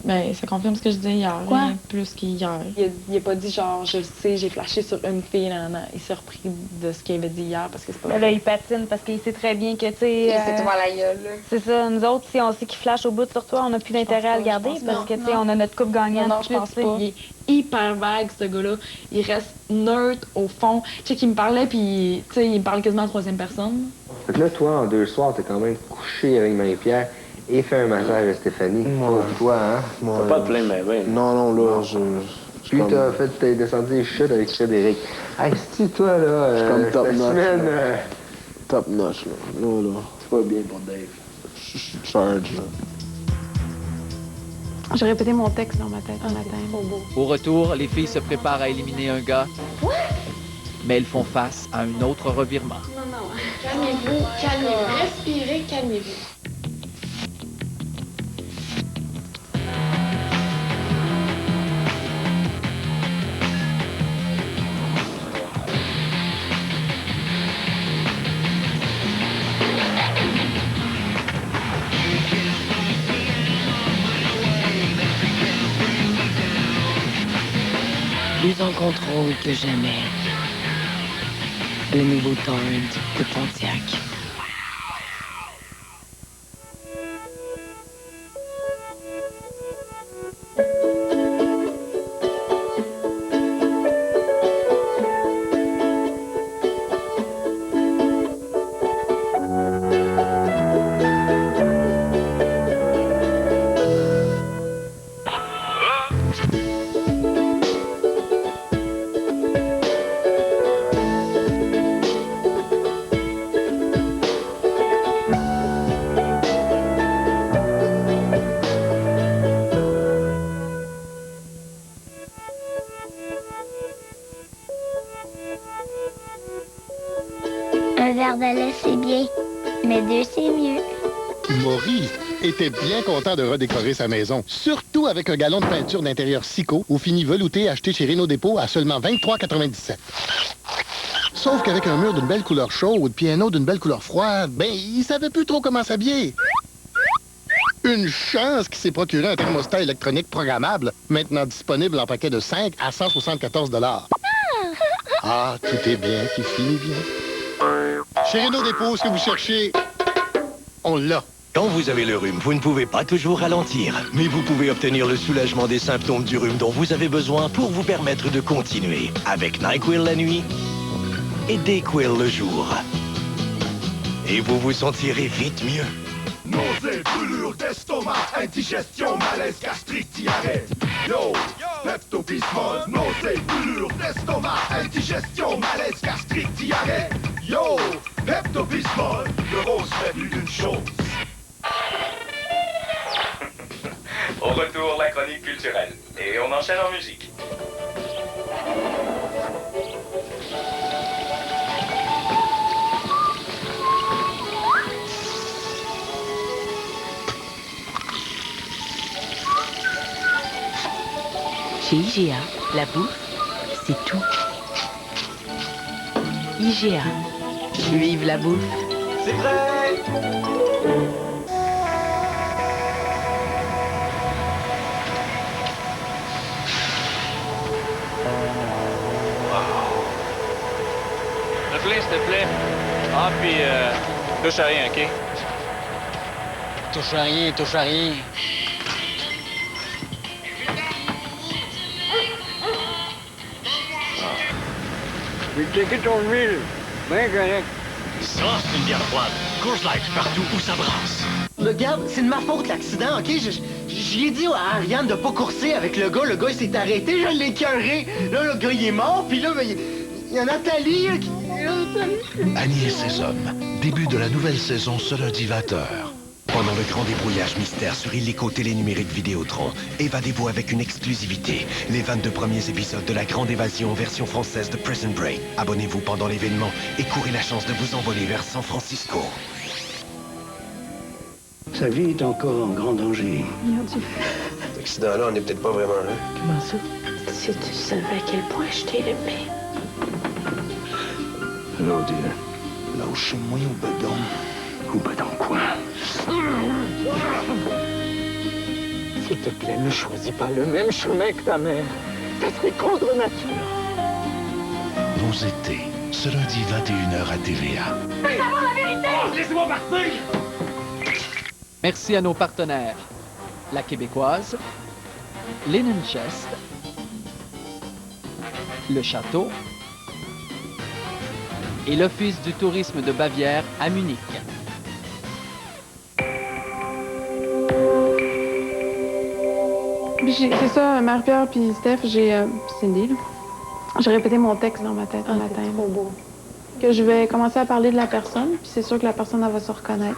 Ben, ça confirme ce que je disais hier. Quoi? Rien plus qu'hier. Il a pas dit genre, je le sais, j'ai flashé sur une fille, non. Il s'est repris de ce qu'il avait dit hier parce que c'est pas Ben là, il patine parce qu'il sait très bien que, tu sais... Il s'est ouvert la gueule, là. C'est ça. Nous autres, si on sait qu'il flash au bout sur toi, on n'a plus d'intérêt à le garder parce que, tu sais, on a notre coupe gagnante. Non, je pense pas. Il est hyper vague, ce gars-là. Il reste neutre au fond. Tu sais, qu'il me parlait, puis, tu sais, il me parle quasiment en troisième personne. Fait que là, toi, en 2 soirs, t'es quand même couché avec Marie-Pierre et fait un massage à Stéphanie. Pauvre toi, hein? T'as pas de plein, mais ben. Non, là, je... Puis t'as descendu les chutes avec Frédéric. Hey, c'est-tu toi, là? Je suis comme top cette notch. semaine, Top notch, là. Là. C'est pas bien pour Dave. Je suis charge, là. J'ai répété mon texte dans ma tête un matin. Au retour, les filles se préparent à éliminer un gars. Mais elles font face à un autre revirement. Non. Calmez-vous, calmez-vous. Respirez, calmez-vous. Plus en contrôle que jamais. Le nouveau Torrent de Pontiac. Un verre de lait, c'est bien, mais 2, c'est mieux. Maurice était bien content de redécorer sa maison, surtout avec un gallon de peinture d'intérieur Sico au fini velouté acheté chez Renault Dépôt à seulement 23,97. Sauf qu'avec un mur d'une belle couleur chaude puis un autre d'une belle couleur froide, ben, il savait plus trop comment s'habiller. Une chance qu'il s'est procuré un thermostat électronique programmable, maintenant disponible en paquet de 5 à 174 $. Ah, tout est bien qui finit bien. Chez Renault Dépôt, ce que vous cherchez, on l'a. Quand vous avez le rhume, vous ne pouvez pas toujours ralentir, mais vous pouvez obtenir le soulagement des symptômes du rhume dont vous avez besoin pour vous permettre de continuer avec NyQuil la nuit et DayQuil le jour. Et vous vous sentirez vite mieux. Nausées, brûlures d'estomac, indigestion, malaise gastrique, diarrhée. Yo, Pepto-Bismol. Nausées, brûlures d'estomac, indigestion, malaise gastrique, diarrhée. Yo, Pepto-Bismol. Le rose fait plus d'une chose. Au retour, la chronique culturelle. Et on enchaîne en musique. Chez IGA, la bouffe, c'est tout. IGA, Vive la bouffe! C'est prêt! S'il te plaît. Ah, puis touche à rien, OK? Touche à rien, touche à rien. J'ai checké ton huile. Bien correct. Ça, c'est une bière froide. Coors Light, partout où ça brasse. Regarde, c'est de ma faute l'accident, OK? J'y ai dit à Ariane de pas courser avec le gars. Le gars, il s'est arrêté, je l'ai écœuré. Là, le gars, il est mort, puis là, ben, il y a Nathalie qui... Annie et ses hommes. Début de la nouvelle saison ce lundi 20h. Pendant le grand débrouillage mystère sur Illico Télénumérique Vidéotron, évadez-vous avec une exclusivité. Les 22 premiers épisodes de la grande évasion version française de Prison Break. Abonnez-vous pendant l'événement et courez la chance de vous envoler vers San Francisco. Sa vie est encore en grand danger. Cet accident-là, on n'est peut-être pas vraiment là. Comment ça? Si tu savais à quel point je t'ai aimé. Hello, dear. Lâche-moi au bedon. Au bedon quoi? S'il te plaît, ne choisis pas le même chemin que ta mère. Ça serait contre nature. Vos étés, ce lundi 21h à TVA. Hey, savoir la vérité! Oh, laissez-moi partir! Merci à nos partenaires. La Québécoise, Linen Chest, le Château et l'Office du tourisme de Bavière à Munich. C'est ça, Marie-Pierre puis Steph, Cindy, là. J'ai répété mon texte dans ma tête. C'est trop beau. Que je vais commencer à parler de la personne, puis c'est sûr que la personne, elle va se reconnaître.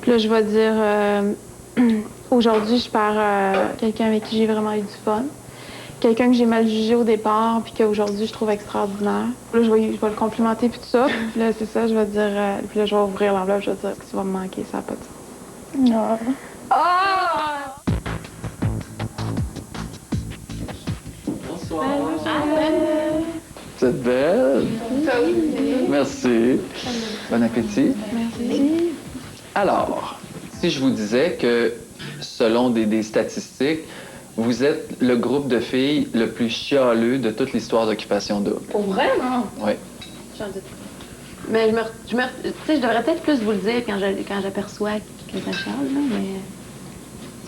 Puis là, je vais dire, aujourd'hui, je perds quelqu'un avec qui j'ai vraiment eu du fun. Quelqu'un que j'ai mal jugé au départ, puis qu'aujourd'hui, je trouve extraordinaire. Puis là, je vais le complimenter, puis tout ça. Puis là, c'est ça, je vais dire, puis là, je vais ouvrir l'enveloppe, je vais dire que tu vas me manquer, ça n'a pas de sens. Non. Ah! Bonsoir. Vous êtes belle. Merci. Bon appétit. Merci. Alors, si je vous disais que, selon des statistiques, vous êtes le groupe de filles le plus chialeux de toute l'histoire d'Occupation Double. Pour vrai? Oui. Mais tu sais, je devrais peut-être plus vous le dire quand j'aperçois que ça chiale, là, mais...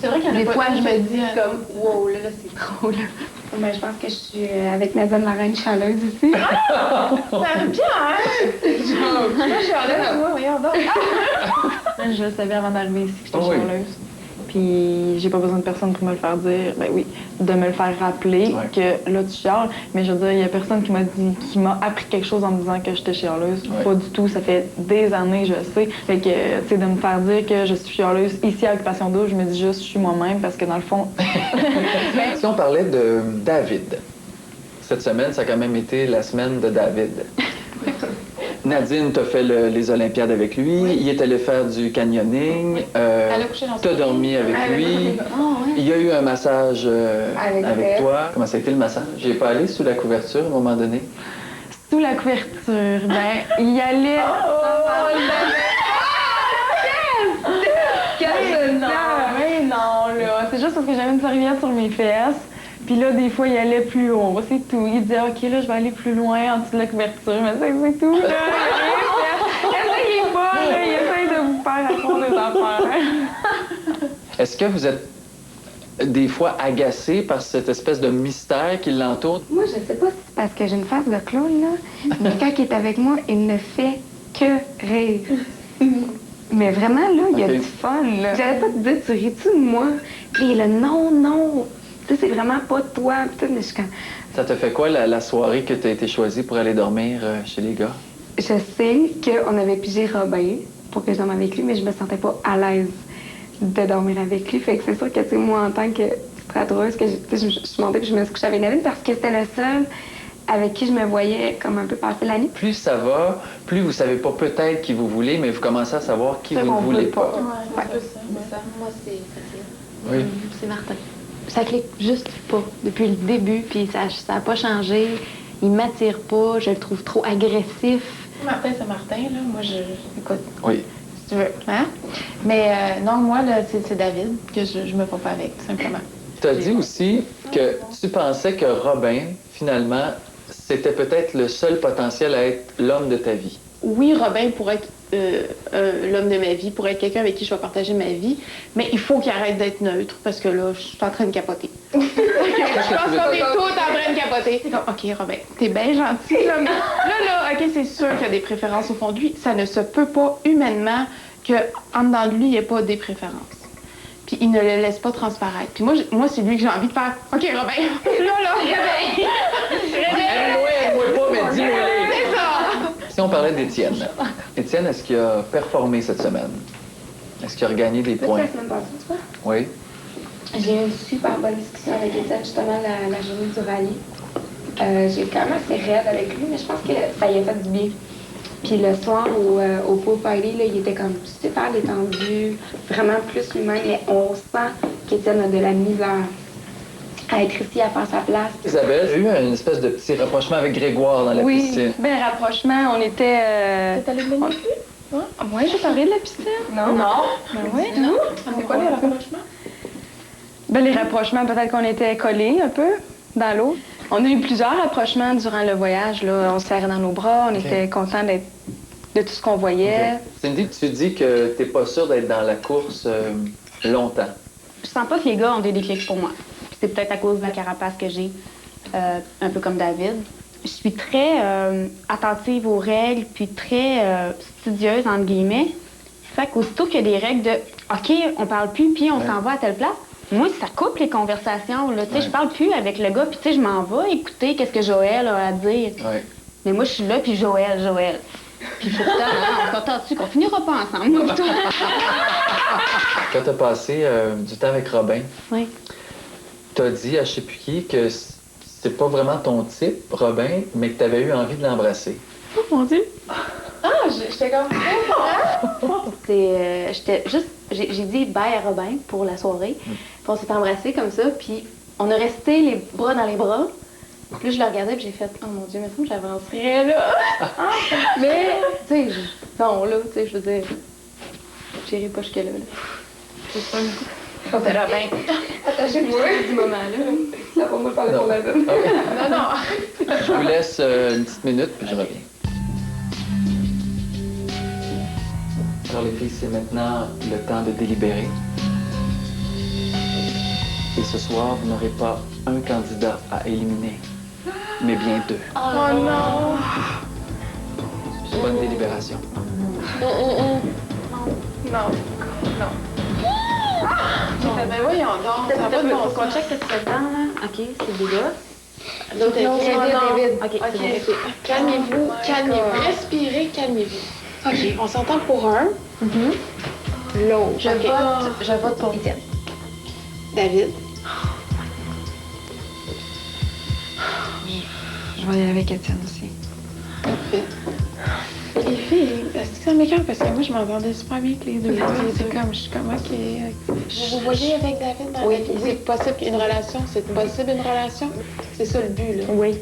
C'est vrai qu'il y en a des pas fois, une je qui me me dis dit, comme, wow, là, c'est trop, là. Mais je pense que je suis avec Nadine la reine chialeuse ici. Marie-Pierre! Moi, je suis à l'aise, moi, regarde donc. Je le savais avant d'arriver ici que j'étais Oh oui. chialeuse. Puis j'ai pas besoin de personne pour me le faire dire. Ben oui, de me le faire rappeler que là tu chiales. Mais je veux dire, il y a personne qui m'a appris quelque chose en me disant que j'étais chialeuse. Pas du tout. Ça fait des années, je sais. Fait que, tu sais, de me faire dire que je suis chialeuse ici à Occupation Double, je me dis juste je suis moi-même parce que dans le fond. Si on parlait de David, cette semaine, ça a quand même été la semaine de David. Nadine, t'as fait les Olympiades avec lui. Oui. Il est allé faire du canyoning. Elle a couché dans T'as dormi avec lui. ouais. Il y a eu un massage avec elle. toi. Comment ça a été le massage? J'y ai pas allé sous la couverture à un moment donné. Sous la couverture, ben, il y allait. Mais non, là. C'est juste parce que j'avais une serviette sur mes fesses. Puis là, des fois, il allait plus haut, c'est tout. Il disait, OK, là, je vais aller plus loin en dessous de la couverture. Mais c'est tout, là. Essayez pas, là. Il essaye de vous faire apprendre des affaires. Est-ce que vous êtes des fois agacé par cette espèce de mystère qui l'entoure? Moi, je sais pas si c'est parce que j'ai une face de clown, là, mais quand il est avec moi, il ne fait que rire. Mais vraiment, là, il y a du fun, là. J'allais pas te dire, tu ris-tu de moi? Puis il est là, non, non. Tu sais, c'est vraiment pas toi. Putain, mais je suis quand... Ça te fait quoi, la soirée que tu as été choisie pour aller dormir chez les gars? Je sais qu'on avait pigé Robin pour que je dorme avec lui, mais je me sentais pas à l'aise de dormir avec lui. Fait que c'est sûr que, tu sais, moi, en tant que stratoureuse, que je suis montée puis je me suis couchée avec Nadine parce que c'était le seul avec qui je me voyais comme un peu passer la nuit. Plus ça va, plus vous savez pas peut-être qui vous voulez, mais vous commencez à savoir qui vous ne voulez pas. Ouais, c'est ça. Moi, c'est facile. Oui. C'est Martin. Ça clique juste pas depuis le début, puis ça a pas changé. Il m'attire pas, je le trouve trop agressif. Martin, c'est Martin, là. Moi, écoute, Oui. si tu veux. Hein? Mais non, moi, là, c'est David que je me fais pas avec, tout simplement. Tu as dit aussi que tu pensais que Robin, finalement, c'était peut-être le seul potentiel à être l'homme de ta vie. Oui, Robin pourrait être l'homme de ma vie, pourrait être quelqu'un avec qui je vais partager ma vie, mais il faut qu'il arrête d'être neutre, parce que là, je suis en train de capoter. Je pense qu'on est tous en train de capoter. C'est comme, OK, Robin, t'es bien gentil, là, mais là, OK, c'est sûr qu'il y a des préférences au fond de lui. Ça ne se peut pas humainement qu'en dedans de lui, il n'y ait pas des préférences. Puis il ne le laisse pas transparaître. Puis moi c'est lui que j'ai envie de faire. OK, Robin, là, réveille! Aime-moi pas, mais dis-moi. C'est ça! Si on parlait d'Étienne. Étienne, est-ce qu'il a performé cette semaine? Est-ce qu'il a regagné des points? La semaine passée, tu vois? Oui. J'ai eu une super bonne discussion avec Étienne, justement, la journée du rallye. J'ai quand même assez raide avec lui, mais je pense que ça y a fait du bien. Puis le soir, au pool party, là, il était comme super détendu, vraiment plus lui-même, mais on sent qu'Étienne a de la misère à être ici, à faire sa place. Isabelle, j'ai eu une espèce de petit rapprochement avec Grégoire dans la piscine. Oui, ben rapprochement, on était... T'es allée de la piscine? Oui, j'ai parlé de la piscine. Non. Ben oui, non. C'est quoi les rapprochements? Ben les rapprochements, peut-être qu'on était collés un peu dans l'eau. On a eu plusieurs rapprochements durant le voyage. Là. On se serrait dans nos bras, on était contents de tout ce qu'on voyait. Cindy, tu dis que t'es pas sûre d'être dans la course longtemps. Je sens pas que les gars ont des déclics pour moi. Puis c'est peut-être à cause de la carapace que j'ai, un peu comme David. Je suis très attentive aux règles, puis très studieuse, entre guillemets. Fait qu'aussitôt qu'il y a des règles de « OK, on parle plus, puis on s'en va à telle place », moi, ça coupe les conversations. Là. Je parle plus avec le gars, puis je m'en vais écouter qu'est-ce que Joël a à dire. Ouais. Mais moi, je suis là, puis Joël. Puis pourtant, on s'entend dessus qu'on finira pas ensemble, moi, toi. Quand t'as passé du temps avec Robin, Oui. t'as dit à je sais plus qui que c'est pas vraiment ton type, Robin, mais que t'avais eu envie de l'embrasser. Oh mon Dieu! J'étais comme... J'étais juste... J'ai dit bye à Robin pour la soirée. Puis on s'est embrassés comme ça, puis on a resté les bras dans les bras. Puis là, je le regardais, puis j'ai fait « Oh mon Dieu, mais ça, j'avancerais, là! » Mais, tu sais, non, là, tu sais, je veux dire, j'irai pas jusque-là, là. C'est ça. On verra bien. Attachez-moi du moment, là. Ça va pas parler pour la donne. Non. Je vous laisse une petite minute, puis je reviens. Alors les filles, c'est maintenant le temps de délibérer. Et ce soir, vous n'aurez pas un candidat à éliminer, mais bien deux. Oh non! Bonne délibération. Non. Ben voyons donc, ça va de bon qu'on check qu'est-ce qu'il y a dedans, là. OK, c'est des gars. D'autres David. OK, OK, c'est bon. calmez-vous. Respirez, calmez-vous. OK, on s'entend pour un. L'autre. Je vote pour Étienne. David. Je vais y aller avec Étienne aussi. Parfait. Les filles, est-ce que ça m'écoeure? Parce que moi, je m'entendais super bien avec les deux. C'est comme, je suis comme, OK. Vous voyez avec David dans la vie? C'est possible une relation? C'est possible une relation? C'est ça le but, là. Oui. Ouais.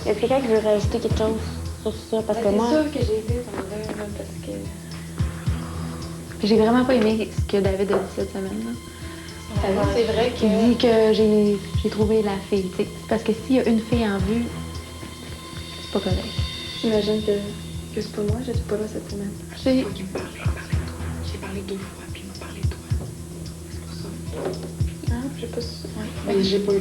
Y a quelqu'un qui veut rajouter quelque chose sur ça? Parce que moi... C'est sûr que j'ai été ton là, parce que... J'ai vraiment pas aimé ce que David a dit cette semaine, là. C'est vrai que... Il dit que j'ai trouvé la fille, tu sais. Parce que s'il y a une fille en vue, c'est pas correct. J'imagine que c'est pas moi, j'étais pas là cette semaine. J'ai parlé 2 fois, puis il m'a parlé de toi. C'est pour ça. Ah, j'ai pas... Ouais. Mais j'ai pas eu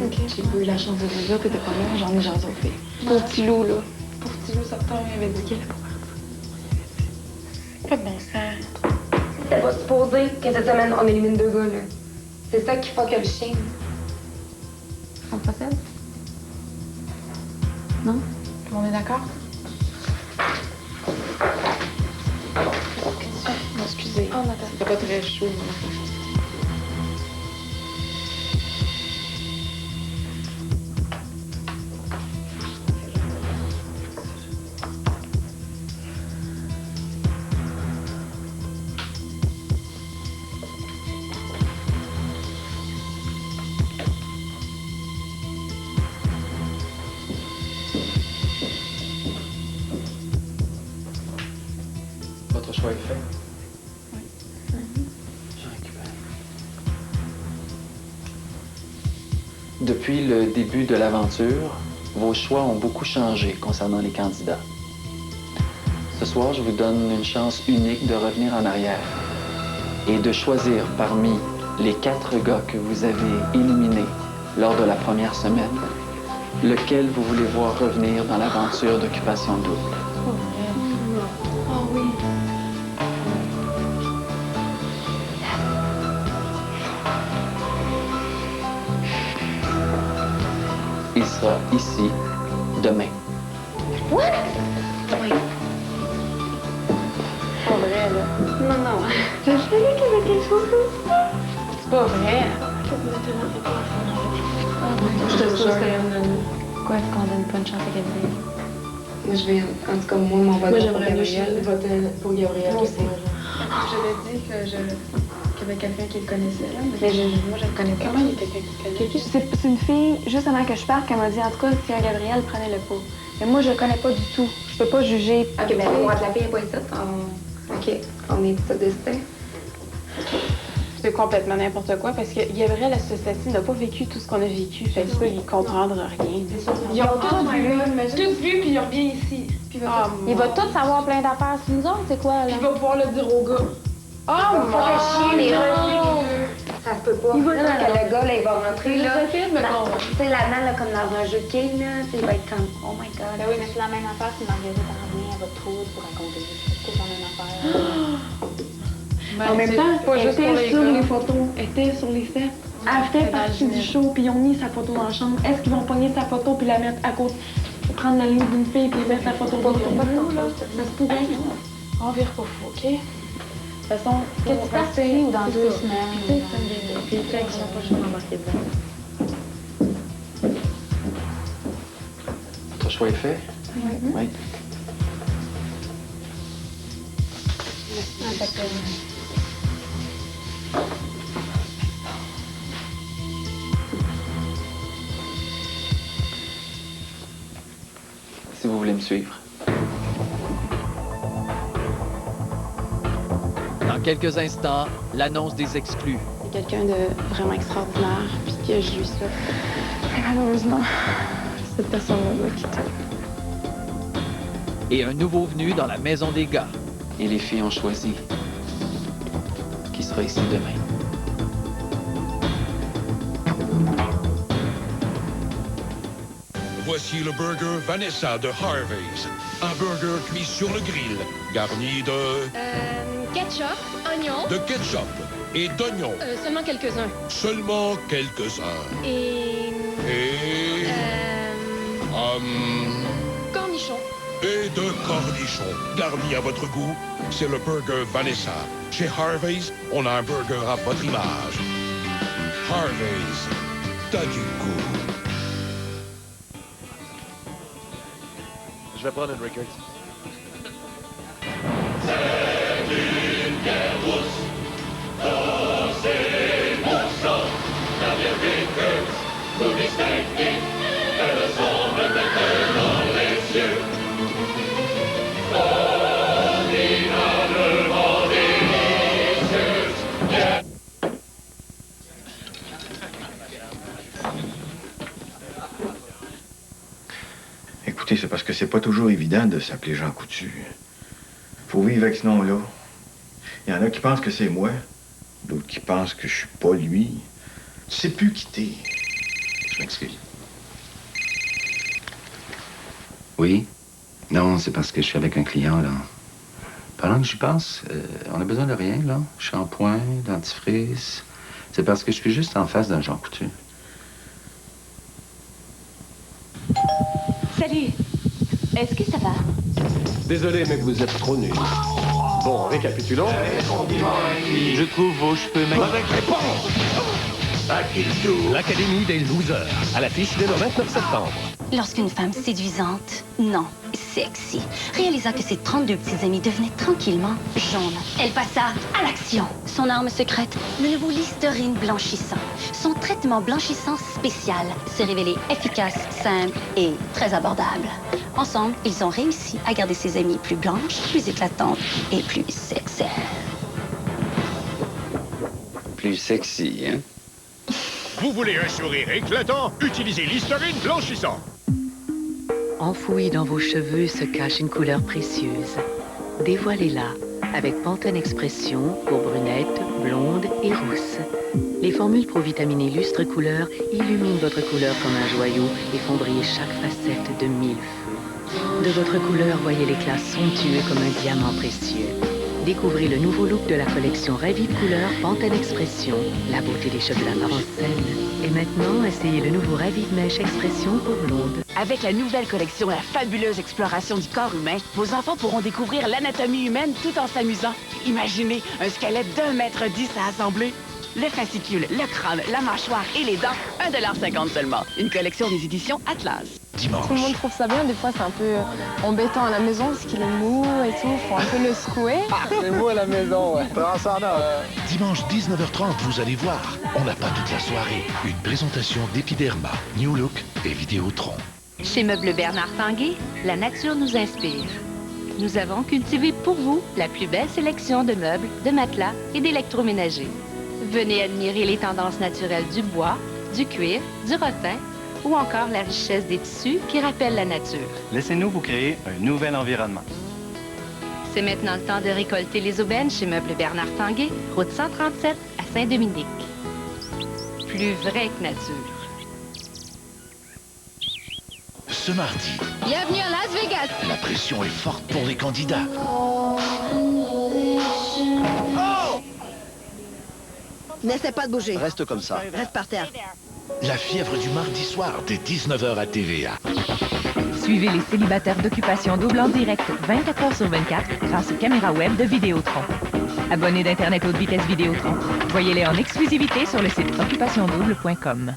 la chance de le dire, t'étais pas là, j'en ai jasé aux filles. Pour petit loup, là. Pour petit loup, certain, il avait dit qu'il allait pas partir. Pas de bon sens. C'est pas supposé que cette semaine, on élimine 2 gars, là. C'est ça qui fuck le chien. On procède? Non? On est d'accord? Non, excusez. Oh, attends. C'était pas très chaud, moi. est fait. Depuis le début de l'aventure, vos choix ont beaucoup changé concernant les candidats. Ce soir, je vous donne une chance unique de revenir en arrière et de choisir parmi les 4 gars que vous avez éliminés lors de la première semaine, lequel vous voulez voir revenir dans l'aventure d'Occupation Double. Oh oui. Il sera ici demain. What? Oui. Pas vrai, là. Non, non. Je savais qu'il y avait quelque chose comme ça. C'est pas vrai. Je te jure. Pourquoi est-ce qu'on donne pas une chance à Gabriel? Moi, je vais, en tout cas, moi, mon vote Moi, pour j'aimerais mieux Gabriel. voter pour Gabriel. Moi aussi. J'avais dit qu'il y avait quelqu'un qui le connaissait, là. Mais moi, je le connais pas. Comment il était quelqu'un qui connaît? C'est une fille, juste avant que je parte, qui m'a dit, en tout cas, si un Gabriel prenait le pot. Mais moi, je le connais pas du tout. Je peux pas juger. Ok, ben, pour la fille n'est pas ici. Ok, on est tout destin. C'est complètement n'importe quoi parce que Gabriel, à ce stade-ci, n'a pas vécu tout ce qu'on a vécu. Fait que ça, il comprendra rien. Ils ont tous vu, puis ils reviennent ici. Puis Il va tout savoir plein d'affaires sur nous autres, c'est quoi, là? il va pouvoir le dire au gars. Oh, mon chier, les refus. Ça se peut pas. Il va- Là, que le gars, là, il va rentrer, là. Tu sais, là-dedans, là, comme dans un jeu de game, là, tu sais, il va être comme, oh my god. Ben oui, mais c'est la même affaire si Marguerite en revient, elle va tout pour raconter. C'est toute la même affaire. En même temps, pas elle juste pour était les sur gars. les photos. Elle était sur les sets. Elle fait partie du show, puis ils ont mis sa photo dans la chambre. Est-ce qu'ils vont pogner sa photo puis la mettre à côté, prendre la ligne d'une fille puis mettre sa photo dans le là? Ça se pourrait. On vire pas fou, OK? De toute façon, Que tu partes ici ou dans 2 semaines. Tu sais, c'est une des filles qui sont pas juste embarquées dedans. Votre choix est fait? Oui. Si vous voulez me suivre. Dans quelques instants, l'annonce des exclus. C'est quelqu'un de vraiment extraordinaire, puis que je lui souhaite. Et malheureusement, cette personne-là doit quitter. Et un nouveau venu dans la maison des gars. Et les filles ont choisi qui sera ici demain. Voici le burger Vanessa de Harvey's. Un burger cuit sur le grill, garni de Ketchup, oignon. de ketchup et d'oignons. Seulement quelques-uns. Seulement quelques-uns. Et. Et... Cornichon. et de cornichons. Garni à votre goût, c'est le burger Vanessa. Chez Harvey's, on a un burger à votre image. Harvey's, t'as du goût. Je vais prendre une record. C'est une guerre rousse, c'est mon sang. La vérité, vous distinguez, elles ont le cœur dans les yeux. Formidablement délicieuse. Écoutez, c'est parce que c'est pas toujours évident de s'appeler Jean Coutu. Faut vivre avec ce nom-là. Il y en a qui pensent que c'est moi, d'autres qui pensent que je suis pas lui. Tu sais plus qui t'es. Je m'excuse. Oui? Non, c'est parce que je suis avec un client, là. Pendant que j'y pense, on a besoin de rien, là. Shampoing, dentifrice. C'est parce que je suis juste en face d'un Jean Coutu. Salut. Est-ce que ça va? Désolé, mais vous êtes trop nuls. Bon, récapitulons. Je trouve vos cheveux magnifiques. L'Académie des losers, à l'affiche dès le 29 septembre. Lorsqu'une femme séduisante, non, sexy, réalisa que ses 32 petits amis devenaient tranquillement jaunes, elle passa à l'action. Son arme secrète, le nouveau Listerine blanchissant. Son traitement blanchissant spécial s'est révélé efficace, simple et très abordable. Ensemble, ils ont réussi à garder ses amies plus blanches, plus éclatantes et plus sexy. Plus sexy, hein? Vous voulez un sourire éclatant? Utilisez Listerine blanchissant. Enfoui dans vos cheveux se cache une couleur précieuse. Dévoilez-la avec Pantene Expression pour brunettes, blondes et rousses. Les formules provitaminées Lustre Couleur illuminent votre couleur comme un joyau et font briller chaque facette de 1000 feux. De votre couleur, voyez l'éclat somptueux comme un diamant précieux. Découvrez le nouveau look de la collection Revive Couleur Pantene Expression, la beauté des cheveux d'apparence saine. Et maintenant, essayez le nouveau Revive Mèche Expression pour blonde. Avec la nouvelle collection La fabuleuse exploration du corps humain, vos enfants pourront découvrir l'anatomie humaine tout en s'amusant. Imaginez un squelette d'1,10 m à assembler. Le fascicule, le crâne, la mâchoire et les dents, 1,50 $ seulement. Une collection des éditions Atlas. Dimanche. Tout le monde trouve ça bien, des fois c'est un peu embêtant à la maison parce qu'il est mou et tout, faut un peu le secouer. C'est mou à la maison, ouais. Dimanche 19h30, vous allez voir. On n'a pas toute la soirée. Une présentation d'Epiderma, New Look et Vidéotron. Chez Meubles Bernard Tanguay, la nature nous inspire. Nous avons cultivé pour vous la plus belle sélection de meubles, de matelas et d'électroménagers. Venez admirer les tendances naturelles du bois, du cuir, du rotin ou encore la richesse des tissus qui rappellent la nature. Laissez-nous vous créer un nouvel environnement. C'est maintenant le temps de récolter les aubaines chez Meubles Bernard Tanguay, route 137 à Saint-Dominique. Plus vrai que nature. Ce mardi, Bienvenue à Las Vegas! la pression est forte pour les candidats. N'essaie pas de bouger. Reste comme ça. Reste par terre. La fièvre du mardi soir dès 19h à TVA. Suivez les célibataires d'Occupation Double en direct 24 h sur 24 grâce aux caméras web de Vidéotron. Abonnés d'Internet haute vitesse Vidéotron. Voyez-les en exclusivité sur le site occupationdouble.com.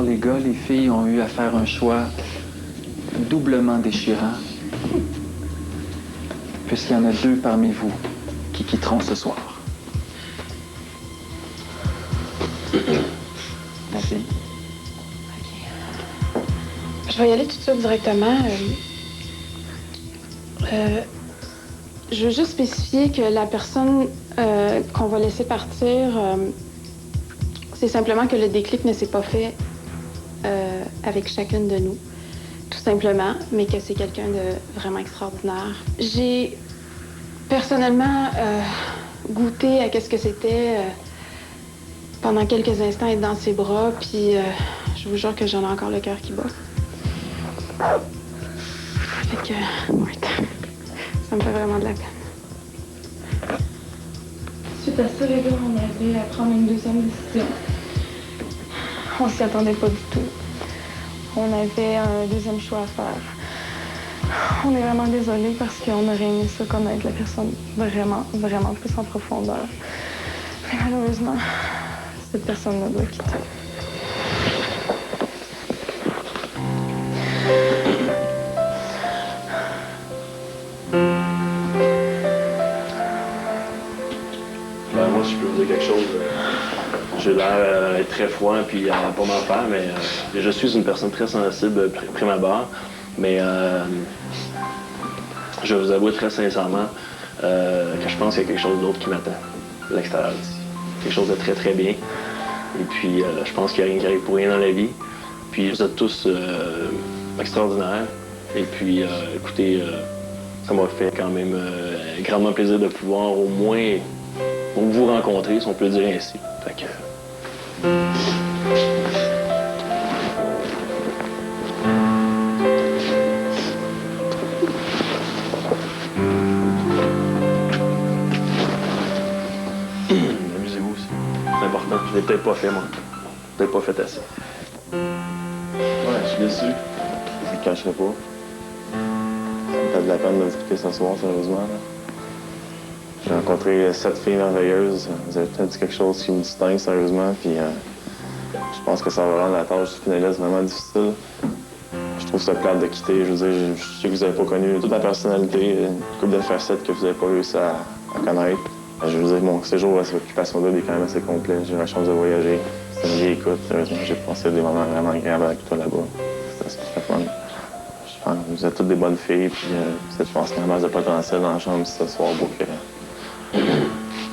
Les gars, les filles ont eu à faire un choix doublement déchirant, puisqu'il y en a 2 parmi vous qui quitteront ce soir. Merci. Je vais y aller tout de suite directement. Je veux juste spécifier que la personne qu'on va laisser partir, c'est simplement que le déclic ne s'est pas fait avec chacune de nous, tout simplement, mais que c'est quelqu'un de vraiment extraordinaire. J'ai personnellement goûté à qu'est-ce que c'était pendant quelques instants être dans ses bras, puis je vous jure que j'en ai encore le cœur qui bat. Fait que, ouais, ça me fait vraiment de la peine. Suite à ça, les gars, on avait à prendre une deuxième décision. On s'y attendait pas du tout. On avait un deuxième choix à faire. On est vraiment désolés parce qu'on aurait aimé ça connaître la personne vraiment, vraiment plus en profondeur. Mais malheureusement, cette personne-là doit quitter. Moi, si je peux vous dire quelque chose, j'ai l'air d'être très froid puis à pas m'en faire, mais je suis une personne très sensible prime abord. Mais je vais vous avouer très sincèrement que je pense qu'il y a quelque chose d'autre qui m'attend à l'extérieur d'ici. Quelque chose de très, très bien. Et puis, je pense qu'il n'y a rien qui arrive pour rien dans la vie. Puis, vous êtes tous extraordinaires. Et puis, écoutez, ça m'a fait quand même grandement plaisir de pouvoir au moins vous rencontrer, si on peut le dire ainsi. Fait que... Amusez-vous aussi. C'est important. Je l'ai peut-être pas fait, moi. Peut-être pas fait assez. Ouais, je suis déçu. le cacherai pas. Ça me fait de la peine de vous quitter ce soir, sérieusement. Là. J'ai rencontré 7 filles merveilleuses. Vous avez peut-être dit quelque chose qui me distingue, sérieusement. Puis je pense que ça va rendre la tâche du finaliste vraiment difficile. Je trouve ça plate de quitter. Je veux dire, je sais que vous n'avez pas connu toute la personnalité, une couple de facettes que vous n'avez pas réussi à connaître. Je veux dire, mon séjour à cette occupation double est quand même assez complet. J'ai eu la chance de voyager. C'était une vieille écoute. Sérieusement, j'ai passé des moments vraiment agréables avec toi là-bas. C'était fun. Je pense que vous êtes toutes des bonnes filles. Puis je pense qu'il y a un masse de potentiel dans la chambre ce soir pour que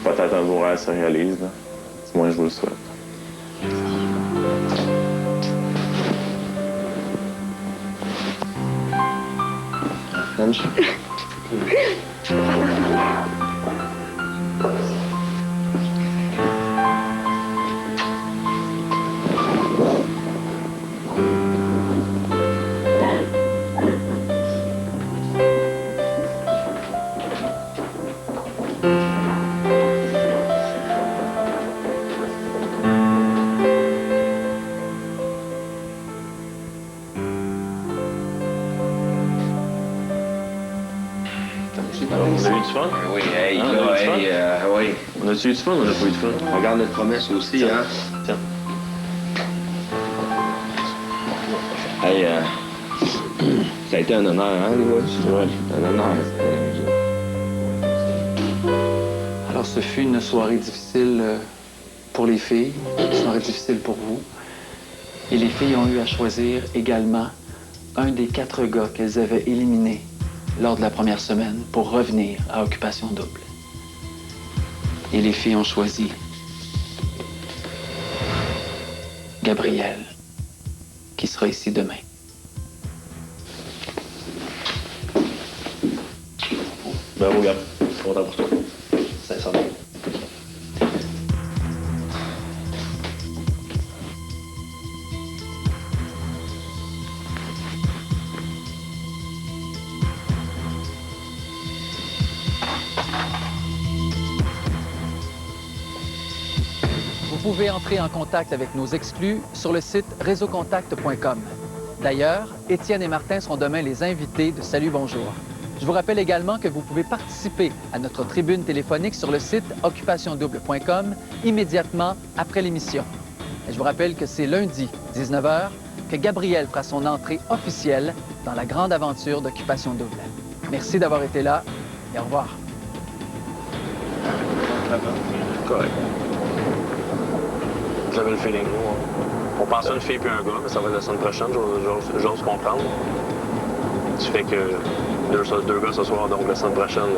peut-être un jour elle se réalise. Là. Du moins, je vous le souhaite. French? On a eu du fun? Oui, hey, oui. On a-tu eu du fun ou on n'a pas eu de fun? On regarde notre promesse aussi, hein? Tiens. Hey, ça a été un honneur, hein, les gars? C'est vrai. Un honneur. Alors, ce fut une soirée difficile pour les filles, une soirée difficile pour vous. Et les filles ont eu à choisir également un des 4 gars qu'elles avaient éliminés lors de la première semaine pour revenir à Occupation Double. Et les filles ont choisi Gabriel, qui sera ici demain. Bravo, Gab. Content pour toi. Sincèrement. Vous pouvez entrer en contact avec nos exclus sur le site réseaucontact.com. D'ailleurs, Étienne et Martin seront demain les invités de Salut Bonjour. Je vous rappelle également que vous pouvez participer à notre tribune téléphonique sur le site occupationdouble.com immédiatement après l'émission. Et je vous rappelle que c'est lundi, 19h, que Gabriel fera son entrée officielle dans la grande aventure d'Occupation Double. Merci d'avoir été là et au revoir. Correct. Vous avez le feeling, nous. On pense à une fille puis un gars, mais ça va être la semaine prochaine, j'ose comprendre. Tu fais que deux gars ce soir, donc la semaine prochaine,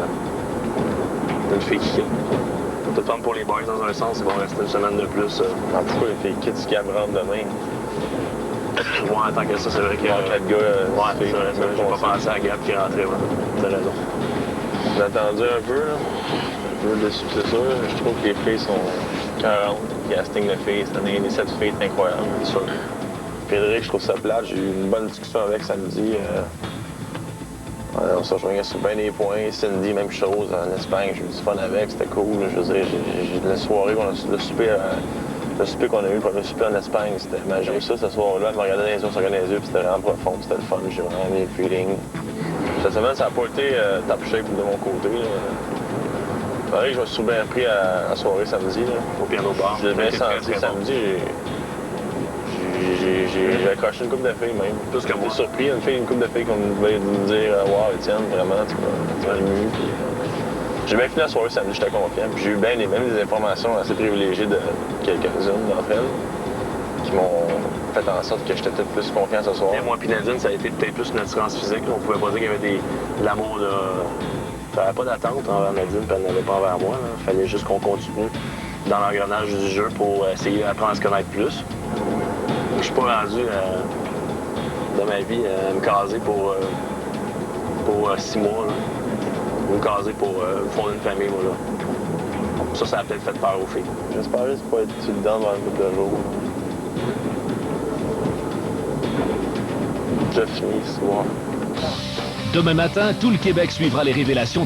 une fille qui quitte. Tout le temps pour les boys dans un sens, ils vont rester une semaine de plus. Pourquoi une fille quitte ce qui rentre demain? Ouais, en tant que ça, c'est vrai qu'il y a 4 gars. Ouais, c'est vrai, j'ai pas pensé à Gab qui rentrait, ouais. T'as raison. J'ai attendu un peu, là. Un peu déçu, c'est sûr. Je trouve que les filles sont 40. Le casting de filles cette année, les 7 filles, c'est incroyable, c'est sûr. Frédéric, je trouve ça plate. J'ai eu une bonne discussion avec samedi. On se rejoignait sur bien des points. Cindy, même chose. En Espagne, j'ai eu du fun avec, c'était cool. Je veux dire, la soirée, le souper qu'on a eu, le premier souper en Espagne, c'était magique. Ça, ce soir-là, elle me regardait dans les yeux, on se regardait dans les yeux, puis c'était vraiment profond, c'était le fun. J'ai vraiment aimé le feeling. Cette semaine, ça n'a pas été top shape de mon côté. C'est vrai que je me suis bien pris à la soirée samedi, là, au piano bar. Je l'ai bien senti samedi. J'ai accroché une couple de filles même. Plus que moi. J'étais surpris, une couple de filles qui voulait me dire « Wow, Étienne, vraiment, tu m'as ému. » J'ai bien fini la soirée samedi, j'étais confiant. Puis j'ai eu bien même des informations assez privilégiées de quelques-unes d'entre elles qui m'ont fait en sorte que j'étais peut-être plus confiant ce soir. Et moi puis Nadine, ça a été peut-être plus une attirance physique. Là. On pouvait pas dire qu'il y avait de l'amour là. Ça n'avait pas d'attente envers Nadine, puis elle n'avait pas envers moi. Il fallait juste qu'on continue dans l'engrenage du jeu pour essayer d'apprendre à se connaître plus. Je suis pas rendu dans ma vie à me caser pour 6 mois. Là. Ou me caser pour fonder une famille, moi, là. Ça a peut-être fait peur aux filles. J'espère juste pas être tout dedans dans un couple de jours. Je finis ce soir. Demain matin, tout le Québec suivra les révélations